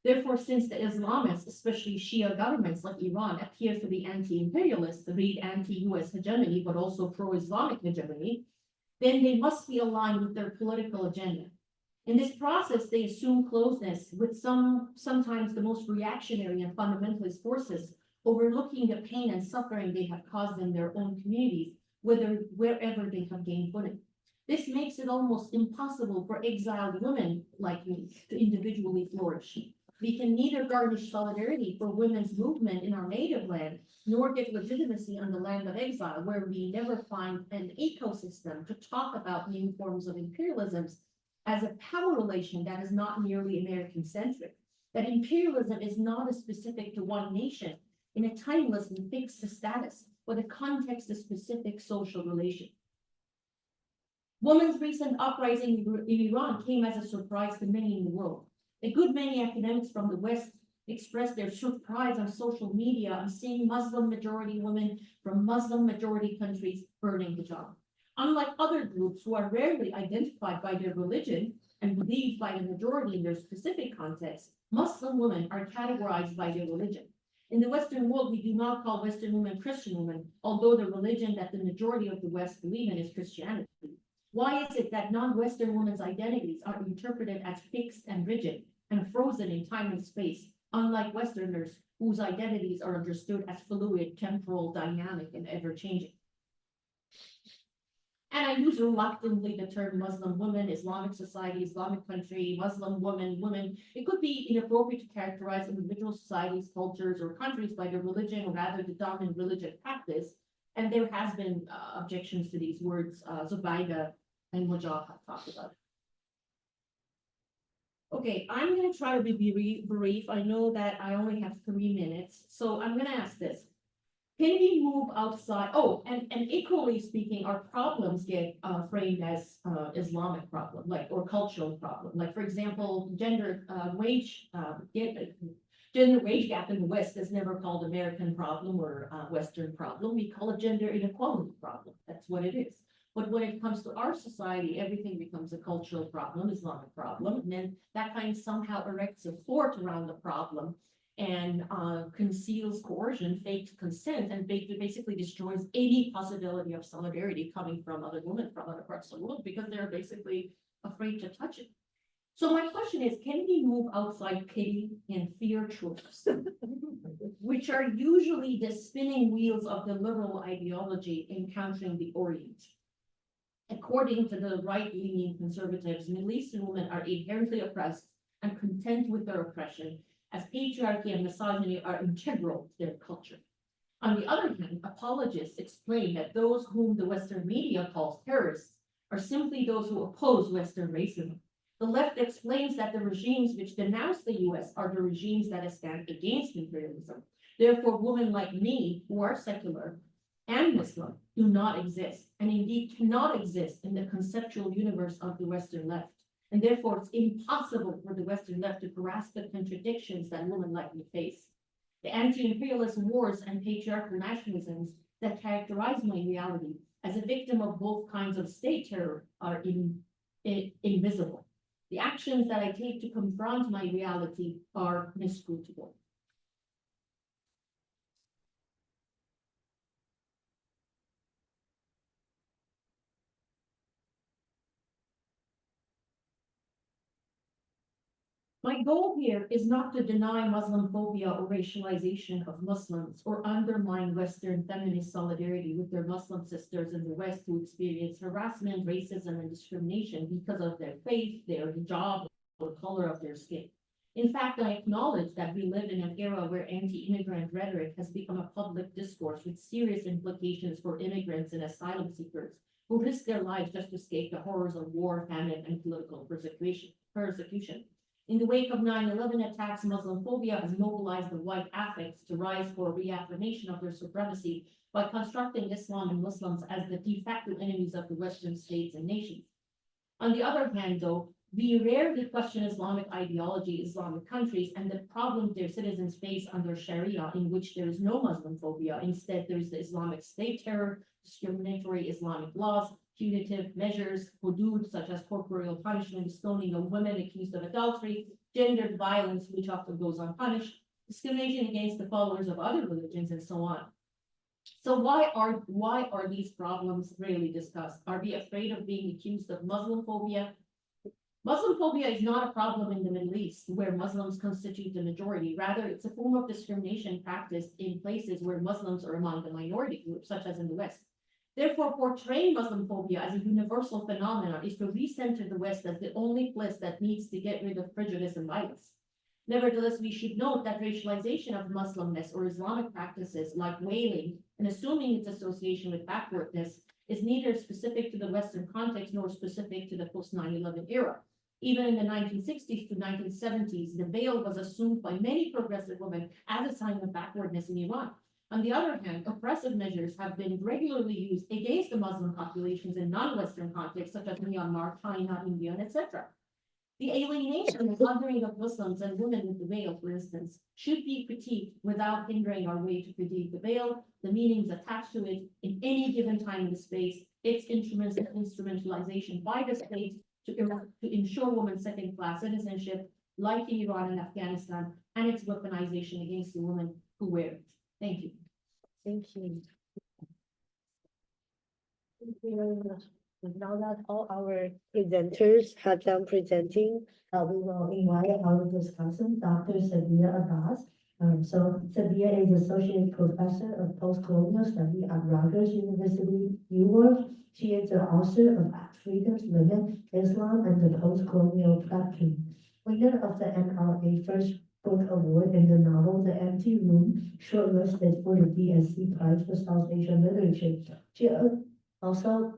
Therefore, since the Islamists, especially Shia governments like Iran, appear to be anti-imperialist, read anti-US hegemony, but also pro-Islamic hegemony, then they must be aligned with their political agenda. In this process, they assume closeness with sometimes the most reactionary and fundamentalist forces, overlooking the pain and suffering they have caused in their own communities, wherever they have gained footing. This makes it almost impossible for exiled women like me to individually flourish. We can neither garnish solidarity for women's movement in our native land, nor get legitimacy on the land of exile, where we never find an ecosystem to talk about new forms of imperialisms as a power relation that is not merely American-centric. That imperialism is not as specific to one nation in a timeless and fixed status, but a context-specific social relation. Women's recent uprising in Iran came as a surprise to many in the world. A good many academics from the West expressed their surprise on social media on seeing Muslim majority women from Muslim majority countries burning hijab. Unlike other groups who are rarely identified by their religion and believed by the majority in their specific context, Muslim women are categorized by their religion. In the Western world, we do not call Western women Christian women, although the religion that the majority of the West believe in is Christianity. Why is it that non-Western women's identities are interpreted as fixed and rigid and frozen in time and space, unlike Westerners whose identities are understood as fluid, temporal, dynamic, and ever-changing? And I use reluctantly the term Muslim woman, Islamic society, Islamic country, Muslim woman, women. It could be inappropriate to characterize individual societies, cultures, or countries by their religion, or rather the dominant religious practice. And there has been objections to these words. Zubaida and Mujah have talked about it. Okay, I'm going to try to be brief. I know that I only have 3 minutes, so I'm going to ask this. Can we move outside? Oh, and equally speaking, our problems get framed as Islamic problem, like, or cultural problem. Like, for example, gender wage gap in the West is never called American problem or Western problem. We call it gender inequality problem. That's what it is. But when it comes to our society, everything becomes a cultural problem, Islamic problem, and then that kind of somehow erects a fort around the problem and conceals coercion, faked consent, and basically destroys any possibility of solidarity coming from other women from other parts of the world because they're basically afraid to touch it. So my question is, can we move outside pity and fear tropes, which are usually the spinning wheels of the liberal ideology encountering the Orient? According to the right-leaning conservatives, Middle Eastern women are inherently oppressed and content with their oppression, as patriarchy and misogyny are integral to their culture. On the other hand, apologists explain that those whom the Western media calls terrorists are simply those who oppose Western racism. The left explains that the regimes which denounce the US are the regimes that stand against imperialism. Therefore, women like me, who are secular and Muslim, do not exist, and indeed cannot exist in the conceptual universe of the Western left. And therefore, it's impossible for the Western left to grasp the contradictions that women like me face. The anti-imperialist wars and patriarchal nationalisms that characterize my reality as a victim of both kinds of state terror are invisible. The actions that I take to confront my reality are inscrutable. My goal here is not to deny Muslim phobia or racialization of Muslims or undermine Western feminist solidarity with their Muslim sisters in the West who experience harassment, racism, and discrimination because of their faith, their hijab, or the color of their skin. In fact, I acknowledge that we live in an era where anti-immigrant rhetoric has become a public discourse with serious implications for immigrants and asylum seekers who risk their lives just to escape the horrors of war, famine, and political persecution. In the wake of 9/11 attacks, Muslim phobia has mobilized the white affects to rise for a reaffirmation of their supremacy by constructing Islam and Muslims as the de facto enemies of the Western states and nations. On the other hand, though, we rarely question Islamic ideology, Islamic countries, and the problems their citizens face under Sharia, in which there is no Muslim phobia. Instead, there is the Islamic state terror, discriminatory Islamic laws, punitive measures, hudud, such as corporeal punishment, stoning of women accused of adultery, gendered violence, which often goes unpunished, discrimination against the followers of other religions, and so on. So why are these problems rarely discussed? Are we afraid of being accused of Muslim phobia? Muslim phobia is not a problem in the Middle East, where Muslims constitute the majority. Rather, it's a form of discrimination practiced in places where Muslims are among the minority groups, such as in the West. Therefore, portraying Muslim phobia as a universal phenomenon is to recenter the West as the only place that needs to get rid of prejudice and violence. Nevertheless, we should note that racialization of Muslimness or Islamic practices like wailing and assuming its association with backwardness is neither specific to the Western context nor specific to the post 9/11 era. Even in the 1960s to 1970s, the veil was assumed by many progressive women as a sign of backwardness in Iran. On the other hand, oppressive measures have been regularly used against the Muslim populations in non-Western contexts, such as Myanmar, China, India, etc. The alienation and othering of Muslims and women with the veil, for instance, should be critiqued without hindering our way to critique the veil, the meanings attached to it in any given time and space, its instrumentalization by the state to ensure women's second-class citizenship, like in Iran and Afghanistan, and its weaponization against the women who wear it. Thank you. Thank you. Thank you very much. And now that all our presenters have done presenting, we will invite our discussant, Dr. Sabia Abbas. So Sabia is Associate Professor of Postcolonial Study at Rutgers University, New York. She is the author of Freedoms, Women, Islam, and the Postcolonial Platform. Winner of the NRA First Book Award in the novel The Empty Room, shortlisted for the DSC Prize for South Asian Literature. She also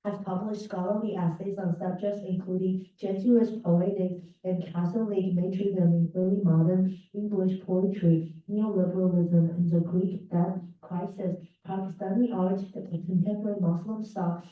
has published scholarly essays on subjects including Jesuit poetic and Catholic martyrdom in early modern English poetry, neoliberalism and the Greek death crisis, Pakistani art, and contemporary Muslim thought.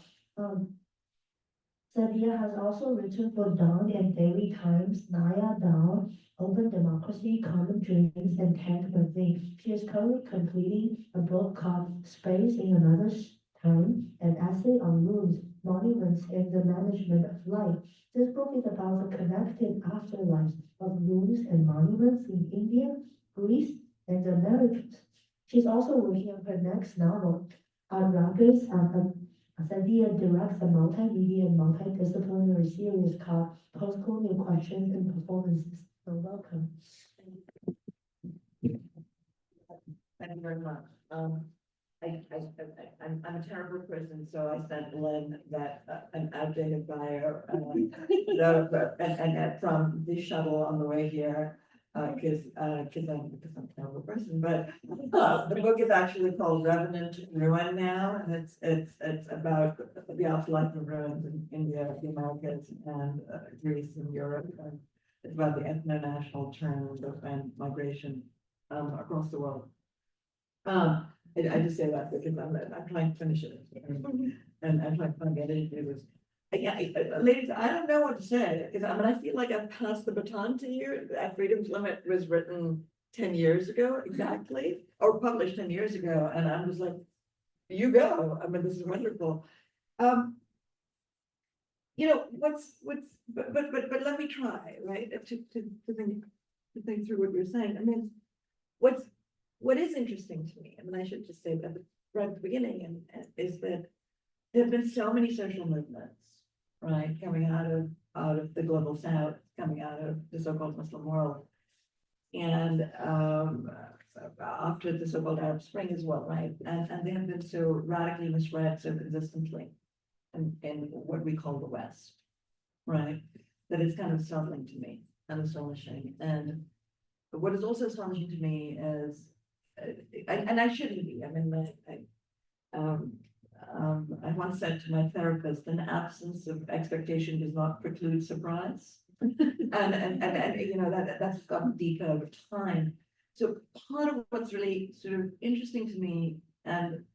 Sadia has also written for Dawn and Daily Times, Naya Dawn, Open Democracy, Common Dreams, and Tank Magazine. She is currently completing a book called Space in Another Time, an essay on ruins, monuments, and the management of life. This book is about the connected afterlives of ruins and monuments in India, Greece, and the Americas. She's also working on her next novel, Rutgers, Sadia directs a multimedia and multidisciplinary series called Postcolonial Questions and Performances. So welcome. Thank you very much. I'm a terrible person, so I sent Lynn that an outdated bio, and from the shuttle on the way here, because I'm a terrible person. But the book is actually called Revenant Ruin now, and it's about the afterlife of ruins in India, the Americas, and Greece and Europe. And it's about the ethno-national terms and migration across the world. I just say that because I'm trying to finish it and I'm trying to get into it. Yeah, ladies, I don't know what to say because I feel like I've passed the baton to you. That Freedom's Limit was written 10 years ago exactly, or published 10 years ago, and I'm just like, you go. I mean, this is wonderful. You know but let me try, right? To think through what you're saying. I mean, what is interesting to me, I mean, I should just say that right at the beginning, and is that there have been so many social movements, right, coming out of the global South, coming out of the so-called Muslim world, and after the so-called Arab Spring as well, right, and they have been so radically misread so consistently in what we call the West, right, that it's kind of startling to me and astonishing. And what is also astonishing to me is, and I shouldn't be. I mean, I once said to my therapist, an absence of expectation does not preclude surprise, and you know that's gotten deeper over time. So part of what's really sort of interesting to me, and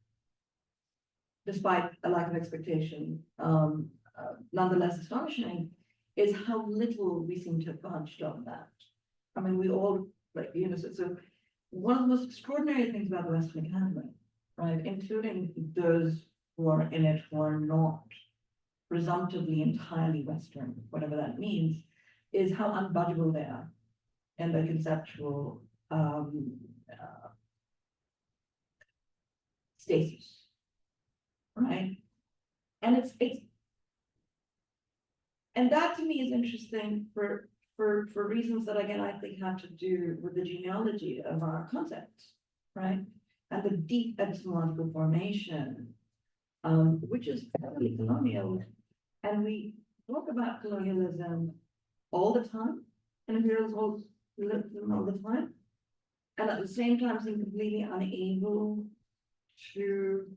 despite a lack of expectation, nonetheless astonishing, is how little we seem to have bunched on that. I mean, we all like so. One of the most extraordinary things about the Western economy, right, including those who are in it who are not presumptively entirely Western, whatever that means, is how unbudgeable they are in their conceptual stasis, right? And it's and that to me is interesting for reasons that, again, I think have to do with the genealogy of our concepts, right? And the deep epistemological formation which is heavily colonial. And we talk about colonialism all the time, and imperialism all the time. And at the same time, seem completely unable to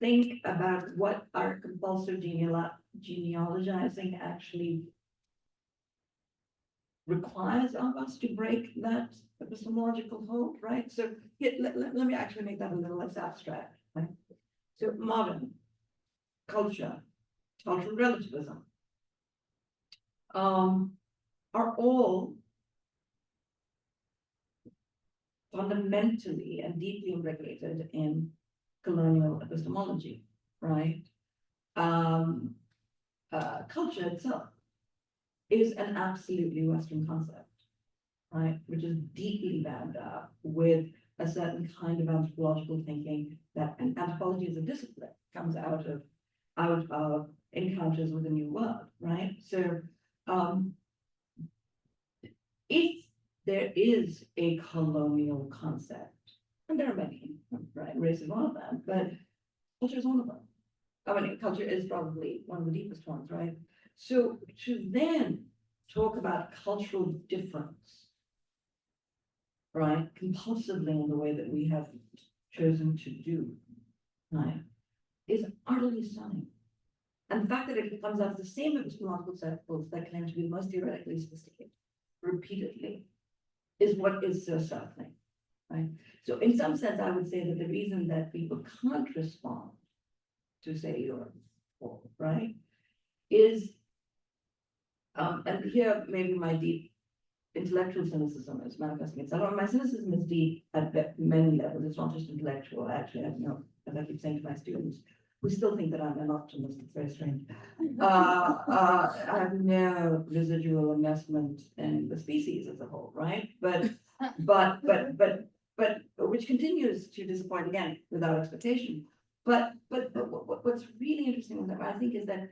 think about what our compulsive genealogizing actually requires of us to break that epistemological hold, right? So here, let me actually make that a little less abstract, right? So modern culture, cultural relativism, are all fundamentally and deeply imbricated in colonial epistemology, right? Culture itself is an absolutely Western concept, right? Which is deeply bound up with a certain kind of anthropological thinking that, and anthropology as a discipline comes out of encounters with the new world, right? So, if there is a colonial concept, and there are many, right? Race is one of them, but culture is one of them. I mean, culture is probably one of the deepest ones, right? So to then talk about cultural difference, right, compulsively in the way that we have chosen to do, right, is utterly stunning. And the fact that it comes out of the same epistemological circles that claim to be the most theoretically sophisticated, repeatedly, is what is so startling, right? So in some sense, I would say that the reason that people can't respond to say Europe, right, is, and here maybe my deep intellectual cynicism is manifesting itself. My cynicism is deep at many levels. It's not just intellectual. Actually, as I keep saying to my students, who still think that I'm an optimist. It's very strange. I have no residual investment in the species as a whole, right? But which continues to disappoint again without expectation. But what's really interesting with that, I think, is that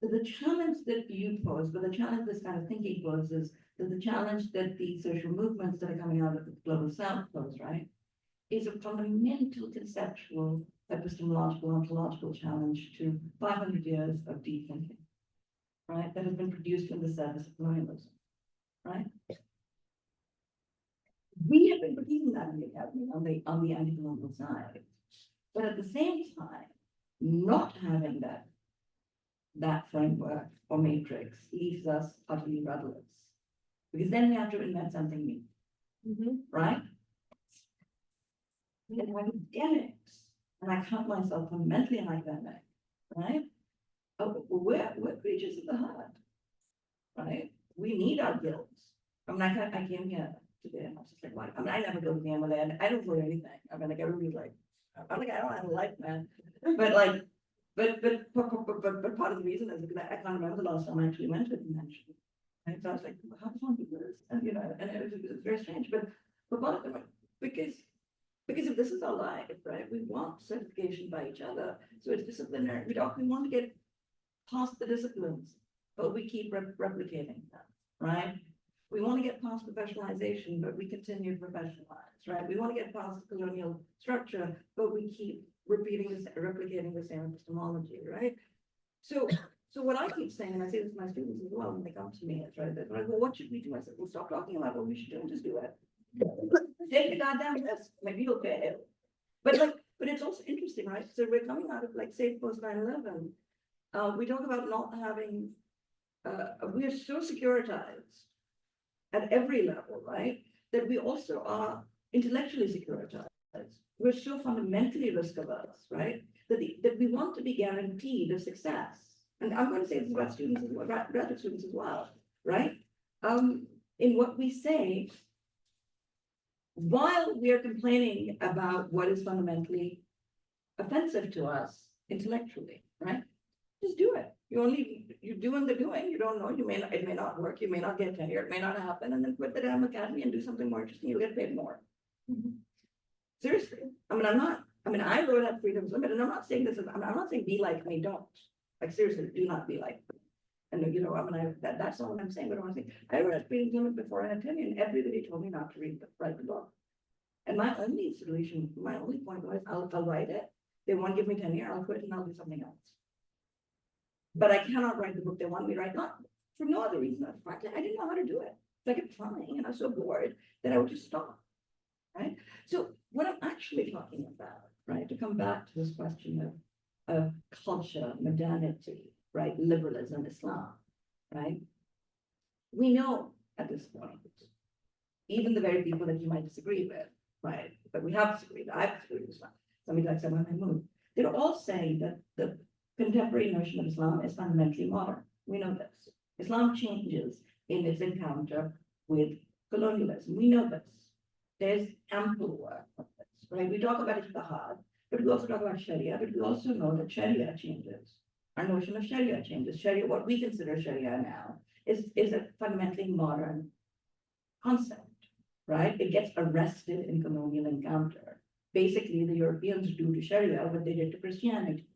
the challenge that you pose, but the challenge this kind of thinking poses, that the challenge that the social movements that are coming out of the global south pose, right, is a fundamental conceptual, epistemological, ontological challenge to 500 years of deep thinking, right, that has been produced in the service of colonialism, right? We have been critiquing that in the academy on the anti-colonial side, but at the same time, not having that framework or matrix leaves us utterly rudderless. Because then we have to invent something new, right? In academics, and I count myself fundamentally an academic, right? We're creatures of the heart, right? We need our guilds. I mean, I came here today and I was just like, what? I mean, I never go to the MLA and I don't do anything. I mean, like everybody's like, I'm like, I don't have a life, man. But like, but part of the reason is because I can't remember the last time I actually went to a convention. Right? So I was like, how does one do this? And and it was very strange. But part of it, because if this is our life, right? We want certification by each other. So it's disciplinary. We want to get past the disciplines, but we keep replicating them, right? We want to get past professionalization, but we continue to professionalize, right? We want to get past the colonial structure, but we keep replicating the same epistemology, right? So what I keep saying, and I say this to my students as well when they come to me, it's right. They're like, well, what should we do? I said, well, stop talking about what we should do and just do it. Take the goddamn risk. Maybe you'll fail. But it's also interesting, right? So we're coming out of, like, say, post 9/11. We talk about not having. We are so securitized at every level, right? That we also are intellectually securitized. We're so fundamentally risk averse, right? That we want to be guaranteed of success. And I'm going to say this about students as well, graduate students as well, right? In what we say, while we are complaining about what is fundamentally offensive to us intellectually, right? Just do it. You're doing the doing. You don't know. It may not work. You may not get tenure. It may not happen. And then quit the damn academy and do something more interesting. You'll get paid more. Seriously. I I wrote at Freedom's Limit, and I'm not saying this. I'm not saying be like me. Don't. Like, seriously, do not be like me. And that's not what I'm saying. But I'm saying I wrote at Freedom's Limit before I had tenure, and everybody told me not to write the book. And my only point was, I'll write it, They won't give me tenure, I'll quit and I'll do something else. But I cannot write the book they want me to write, not for no other reason, frankly, I didn't know how to do it. So I kept trying and I was so bored that I would just stop, right? So what I'm actually talking about, right, to come back to this question of culture, modernity, right, liberalism, Islam, right? We know at this point, even the very people that you might disagree with, right, but we have disagreed, I've disagreed with Islam, somebody like Salman Mahmood, they're all saying that the contemporary notion of Islam is fundamentally modern. We know this. Islam changes in its encounter with colonialism. We know this. There's ample work on this, right? We talk about ijtihad, but we also talk about Sharia, but we also know that Sharia changes. Our notion of Sharia changes. Sharia, what we consider Sharia now, is a fundamentally modern concept, right? It gets arrested in colonial encounter. Basically, the Europeans do to Sharia what they did to Christianity,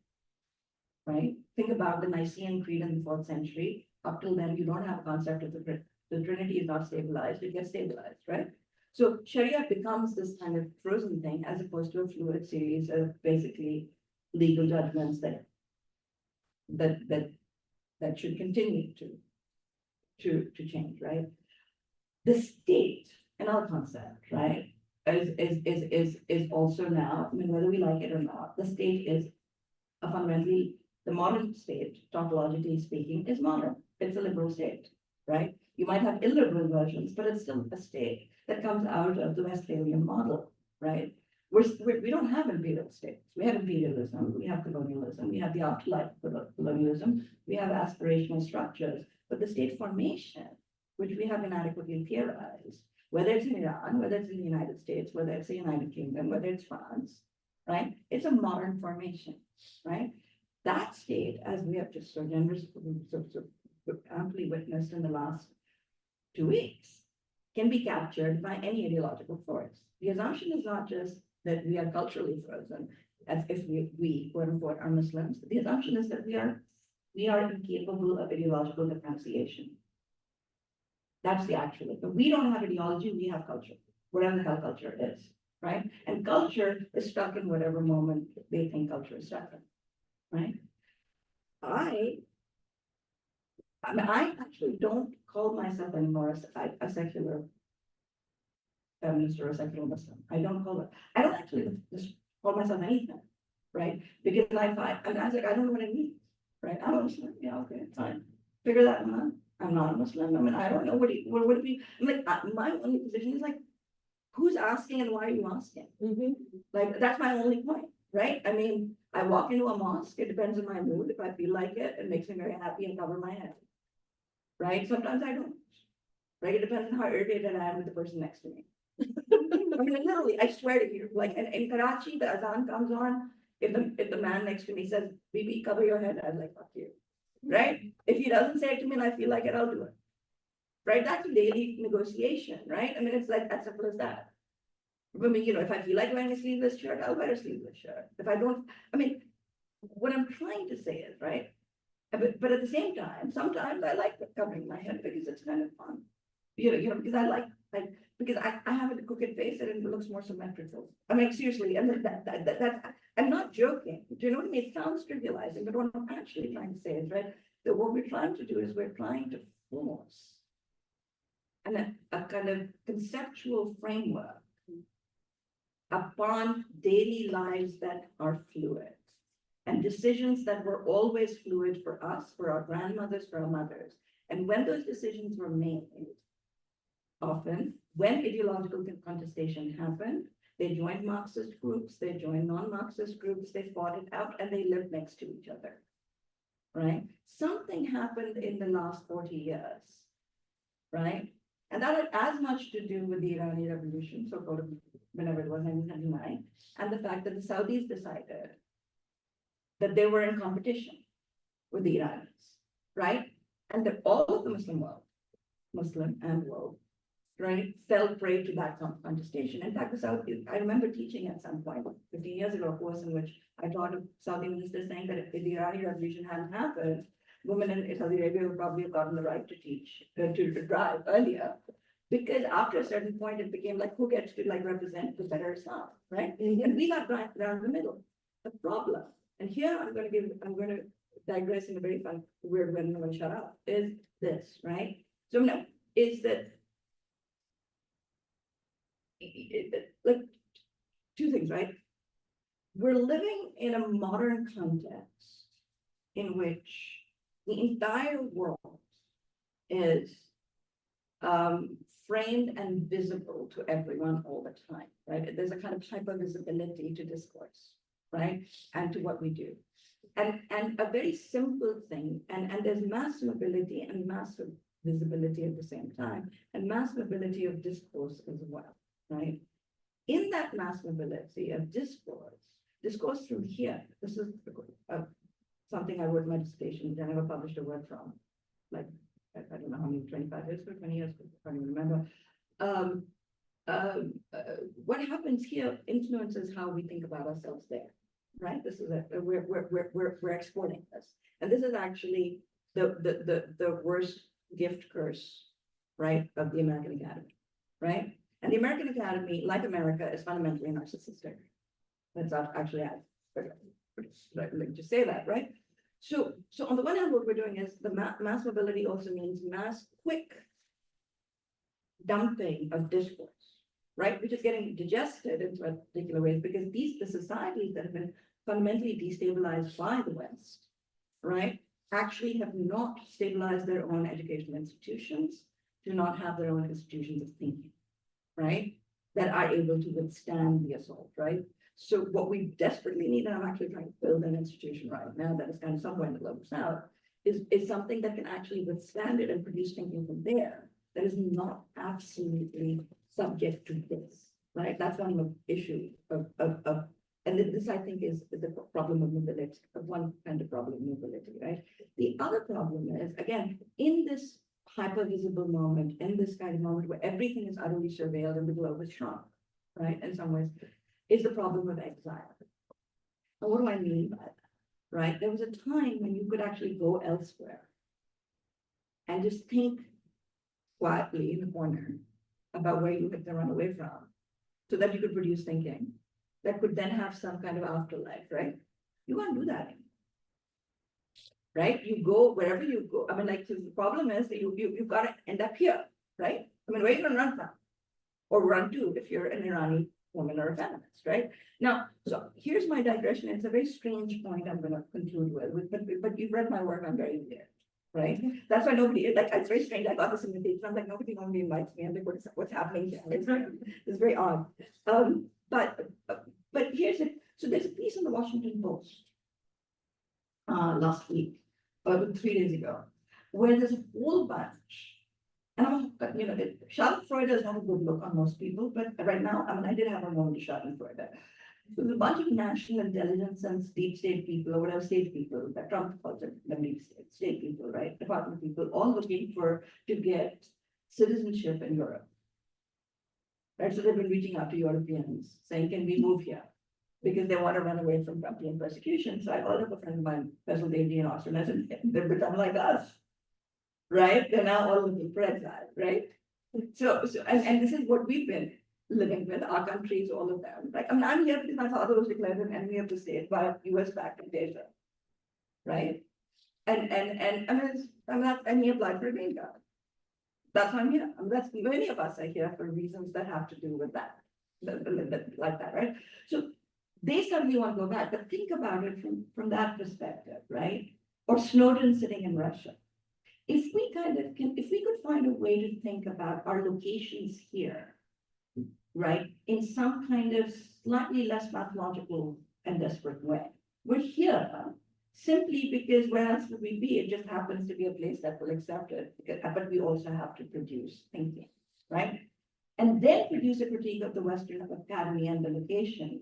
right? Think about the Nicene Creed in the 4th century. Up till then, you don't have a concept of the Trinity is not stabilized, it gets stabilized, right? So Sharia becomes this kind of frozen thing as opposed to a fluid series of basically legal judgments that should continue to change, right? The state, another concept, right, is also now, I mean, whether we like it or not, the state is a fundamentally, the modern state, tautologically speaking, is modern. It's a liberal state, right? You might have illiberal versions, but it's still a state that comes out of the Westphalian model, right? We don't have imperial states. We have imperialism, we have colonialism, we have the afterlife of colonialism, we have aspirational structures, but the state formation, which we have inadequately theorized, whether it's in Iran, whether it's in the United States, whether it's the United Kingdom, whether it's France, right? It's a modern formation, right? That state, as we have just so amply witnessed in the last 2 weeks, can be captured by any ideological force. The assumption is not just that we are culturally frozen, as if we quote unquote are Muslims. The assumption is that we are incapable of ideological differentiation. That's the actual. But we don't have ideology, we have culture, whatever the hell culture is, right? And culture is stuck in whatever moment they think culture is stuck in, right? I actually don't call myself anymore a secular feminist or a secular Muslim. I don't actually just call myself anything, right? Because I was like, I don't know what it means, right? I'm a Muslim, yeah, okay, fine. Figure that one out. I'm not a Muslim. I mean, I don't know what it means. I'm like, my only position is like, who's asking and why are you asking? Like, that's my only point, right? I mean, I walk into a mosque, it depends on my mood. If I feel like it makes me very happy and cover my head, right? Sometimes I don't, right? It depends on how irritated I am with the person next to me. I mean, literally, I swear to you, like in Karachi, the azan comes on. If the man next to me says, "Bibi, cover your head," I'm like, "Fuck you," right? If he doesn't say it to me and I feel like it, I'll do it, right? That's a daily negotiation, right? I mean, it's like as simple as that. I mean, if I feel like wearing a sleeveless shirt, I'll wear a sleeveless shirt. If I don't, I mean, what I'm trying to say is, right? But at the same time, sometimes I like covering my head because it's kind of fun. Because I like because I have a crooked face and it looks more symmetrical. I mean, seriously, and that I'm not joking. Do you know what I mean? It sounds trivializing, but what I'm actually trying to say is, right, that what we're trying to do is we're trying to force a kind of conceptual framework upon daily lives that are fluid and decisions that were always fluid for us, for our grandmothers, for our mothers. And when those decisions were made, often when ideological contestation happened, they joined Marxist groups, they joined non-Marxist groups, they fought it out, and they lived next to each other, right? Something happened in the last 40 years, right? And that had as much to do with the Iranian Revolution, so-called, whenever it was, 1999, and the fact that the Saudis decided that they were in competition with the Iranians, right? And that all of the Muslim world, Muslim and world, right, fell prey to that contestation. In fact, I remember teaching at some point 15 years ago a course in which I taught a Saudi minister saying that if the Iranian Revolution hadn't happened, women in Saudi Arabia would probably have gotten the right to teach, to drive earlier. Because after a certain point, it became like, who gets to like represent the better Islam, right? And we got right down the middle. the problem, and here I'm going to digress in a very fun, weird way, and I'm going to shut up, is this, right? So now, is that, like, two things, right? We're living in a modern context in which the entire world is framed and visible to everyone all the time, right? There's a kind of hyper-visibility to discourse, right? And to what we do. And a very simple thing, and there's mass mobility and massive visibility at the same time, and mass mobility of discourse as well, right? In that mass mobility of discourse from here, this is something I wrote in my dissertation, that I never published a word from, like, I don't know how many, 25 years ago, 20 years ago, I can't even remember. What happens here influences how we think about ourselves there, right? This is we're exporting this, and this is actually the worst gift curse, right, of the American Academy, right? And the American Academy, like America, is fundamentally narcissistic. That's actually like to say that, right? So on the one hand, what we're doing is the mass mobility also means mass quick dumping of discourse, right? Which is getting digested in particular ways because the societies that have been fundamentally destabilized by the West, right, actually have not stabilized their own educational institutions, do not have their own institutions of thinking, right, that are able to withstand the assault, right? So what we desperately need, and I'm actually trying to build an institution right now that is kind of somewhere in the global south, is something that can actually withstand it and produce thinking from there that is not absolutely subject to this, right? That's one issue of and this I think is the problem of mobility, one kind of problem of mobility, right? The other problem is, again, in this hyper-visible moment, in this kind of moment where everything is utterly surveilled and the globe is shrunk, right? In some ways, is the problem of exile. And what do I mean by that? Right? There was a time when you could actually go elsewhere and just think quietly in the corner about where you had to run away from, so that you could produce thinking that could then have some kind of afterlife, right? You can't do that anymore. Right? You go wherever you go. I mean, like, so the problem is that you've got to end up here, right? I mean, where are you going to run from? Or run to if you're an Irani woman or a feminist, right? Now, so here's my digression. It's a very strange point I'm going to conclude with, but you've read my work, I'm very weird, right? That's why nobody, like, it's very strange. I got this invitation. I'm like, nobody normally invites me. I'm like, what's happening here? It's very odd. But here's it. So there's a piece in the Washington Post last week, or 3 days ago, where there's a whole bunch. And you know, Schadenfreude is not a good look on most people, but right now, I mean, I did have a moment of Schadenfreude. There's a bunch of national intelligence and deep state people, or whatever state people that Trump calls it, the deep state people, right? Department people, all looking to get citizenship in Europe. Right, so they've been reaching out to Europeans saying, can we move here? Because they want to run away from Trumpian persecution. So I called up a friend of mine, Basil Davey in Austin, I said, they've become like us. Right? They're now all looking for exile, right? So and this is what we've been living with, our countries, all of them. Like, I mean, I'm here because my father was declared an enemy of the state by US-backed invasion. Right? And he applied for a green card. That's why I'm here. I mean, that's many of us are here for reasons that have to do with that, like that, right? So they suddenly want to go back, but think about it from that perspective, right? Or Snowden sitting in Russia. If we could find a way to think about our locations here, right, in some kind of slightly less mathological and desperate way, we're here. Simply because where else would we be? It just happens to be a place that will accept it. But we also have to produce thinking, right? And then produce a critique of the Western Academy and the location,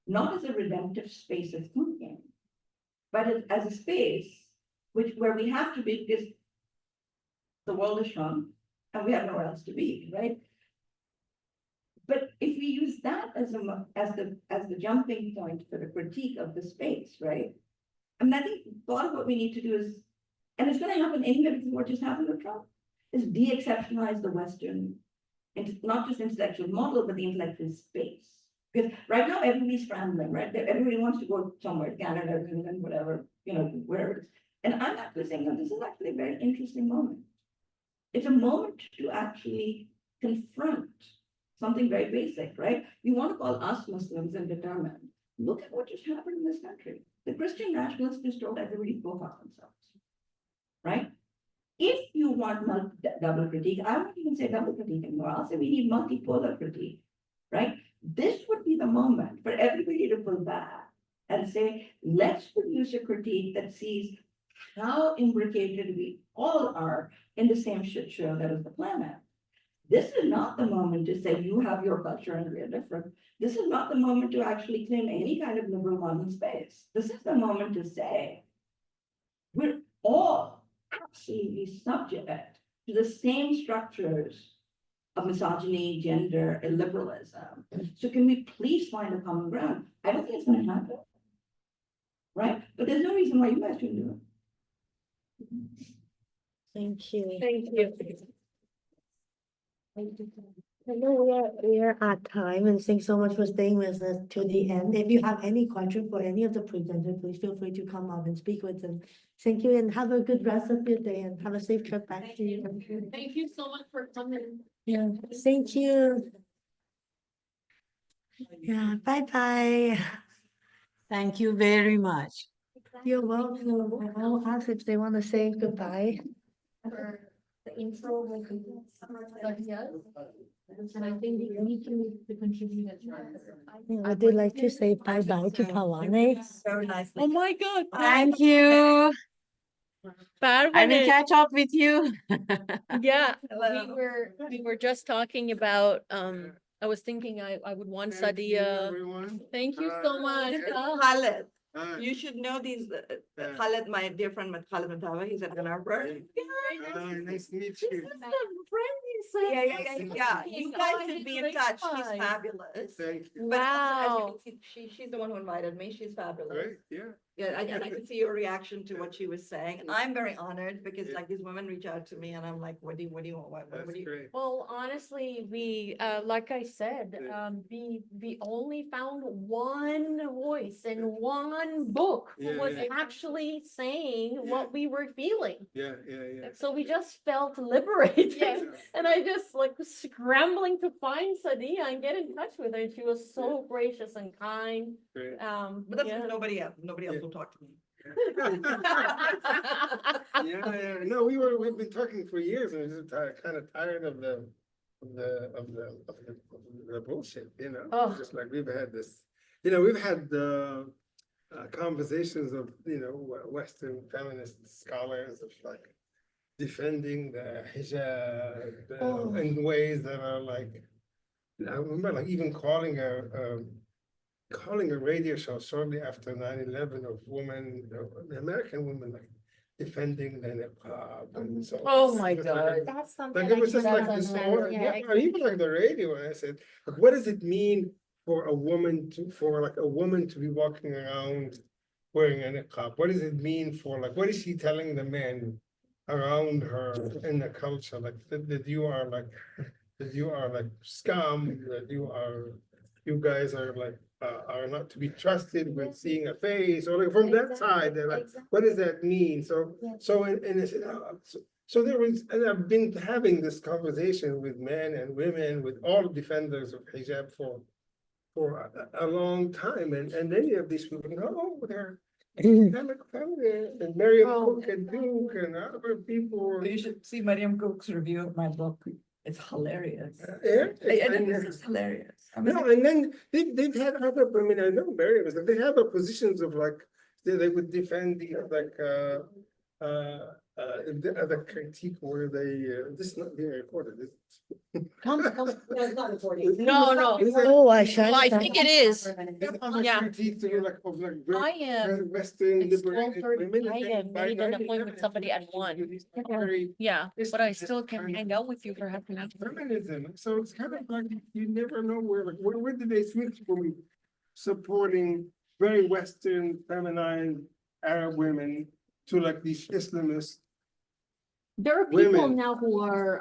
not as a redemptive space of thinking, but as a space where we have to be because the world is shrunk and we have nowhere else to be, right? But if we use that as the jumping point for the critique of the space, right? I mean, I think part of what we need to do is, and it's going to happen anyway because what just happened with Trump, is de-exceptionalize the Western, not just intellectual model, but the intellectual space, Because right now, everybody's scrambling, right? Everybody wants to go somewhere, Canada, England, whatever, wherever. And I'm actually saying, no, this is actually a very interesting moment. It's a moment to actually confront something very basic, right? You want to call us Muslims and determine, look at what just happened in this country. The Christian nationalists just told everybody to go fuck themselves, right? If you want double critique, I won't even say double critique anymore. I'll say we need multipolar critique, right? This would be the moment for everybody to pull back and say, let's produce a critique that sees how imbricated we all are in the same shit show that is the planet. This is not the moment to say you have your culture and we are different. This is not the moment to actually claim any kind of liberal modern space. This is the moment to say we're all absolutely subject to the same structures of misogyny, gender, and liberalism. So can we please find a common ground? I don't think it's going to happen, right? But there's no reason why you guys shouldn't do it. Thank you. Thank you. I know we are at time, and thanks so much for staying with us to the end. If you have any question for any of the presenters, please feel free to come up and speak with them. Thank you, and have a good rest of your day, and have a safe trip back to you. Thank you so much for coming. Yeah, thank you. Yeah, bye-bye. Thank you very much. You're welcome. I'll ask if they want to say goodbye. For the intro with and I think we need to contribute as well. Would you like to say bye-bye to Tawane? Very nice. Oh my God. Thank you. I will Parvane. catch up with you. Yeah, Hello. we were just talking about, I was thinking I would want Sadia. Everyone. Thank you so much. Khaled, Hi. you should know these, Khaled, my dear friend, Khaled Matawa, he's at Ann Arbor. Hi, nice to meet you. Yeah, you guys should be in touch, she's fabulous. Thank you. But also, as you Wow. can see, she's the one who invited me, she's fabulous. Great, yeah. Yeah, I could see your reaction to what she was saying, and I'm very honored, because like these women reach out to me, and I'm like, what do you want, what That's do you? great. Well, honestly, we, like I said, we only found one voice in one book who Yeah, was yeah. actually saying what we were feeling. Yeah. So we just felt liberated. Yes. And I just like was scrambling to find Sadia and get in touch with her. She was so gracious and kind. Great. But that's Yeah. nobody else Yeah. will talk to me. Yeah. No, we've been talking for years, and we're just kind of tired of the bullshit, Oh. Just like we've had this, we've had conversations of, Western feminist scholars of like defending the hijab in ways that are like, I remember like even calling a radio show shortly after 9/11 of women, American women, like defending the niqab and so. Oh my it was like God. That's something. Like it was just like that's this, unreal. or even like the radio, and I said, like, what does it mean for a woman to be walking around wearing a niqab? What does it mean for, like, what is she telling the men around her in the culture, like that you are like scum, that you guys are like are not to be trusted with seeing a face, or like from that side, they're like, what does that mean? So and I said, so there was, and I've been having this conversation with men and women, with all defenders of hijab for a long time, and any of these people go, oh, they're academic feminists, and Miriam Cook and Duke and other people. You should see Mariam Cook's review of my book. It's hilarious. Yeah, It's hilarious. I mean, no, and then they've had other, I mean, I know Mary was, they have positions of like, they would defend the the critique where they, this is not being recorded, is it? Come. Is No. it? Oh, I shut I that. think it is. They have a Yeah. critique to like, of like very I am. Western It's liberated 12:30. women. I and have by made an 9/11, appointment with somebody at it's 1. very Yeah, It's but I just still can kind of- hang out with you for half an hour. feminism. So it's kind of like you never know where did they switch from supporting very Western feminine Arab women to like these Islamist There are people Women. now who are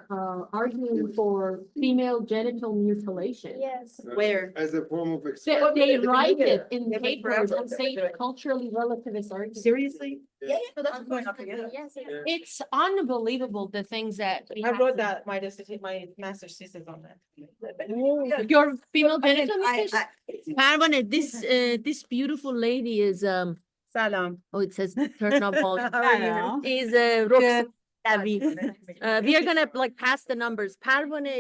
arguing for female genital mutilation. Yes. Where? As a form of They, expression. they write it in They've been papers forever. and say it's culturally relativist argument. Seriously? So that's going up again. Yes, It's unbelievable the things that we I have wrote to- that, my master's thesis on that. Your female genital I- mutilation. Parvane, this beautiful lady is Salam. oh, it says turn up all. Hello. Is Good. Roxana Alavi. We are gonna like pass the numbers. Parvane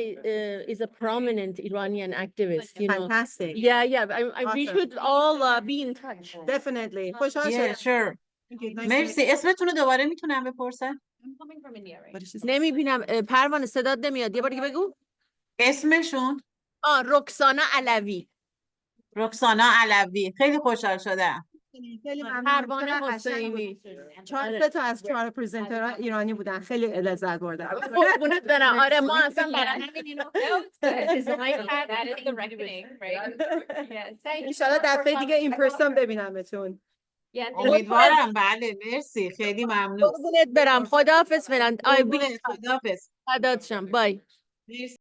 is a prominent Iranian activist, you know. Fantastic. Yeah, we Awesome. should all be in touch. Definitely. خوشحال Yeah, شدم. sure. Thank you. Nice to مرسی اسمتون رو دوباره میتونم بپرسم؟ meet you. نمیبینم پروانه صدات نمیاد یه بار دیگه بگو. اسمشون رکسانا علوی. رکسانا علوی. خیلی خوشحال شدم. خیلی ممنون. پروانه چقدر قشنگ حسینی. بود. 4 تا از 4 پرزنترها ایرانی بودن. خیلی لذت بردم. قربونت برم. آره ما اصلا برای همین اینو That is the reckoning, right? Yes. انشالله دفعه دیگه این پرسن ببینمتون. Yeah. امیدوارم بله مرسی خیلی ممنون. قربونت برم. خداحافظ فعلا. قربونت، خداحافظ. فدات شم. بای. مرسی.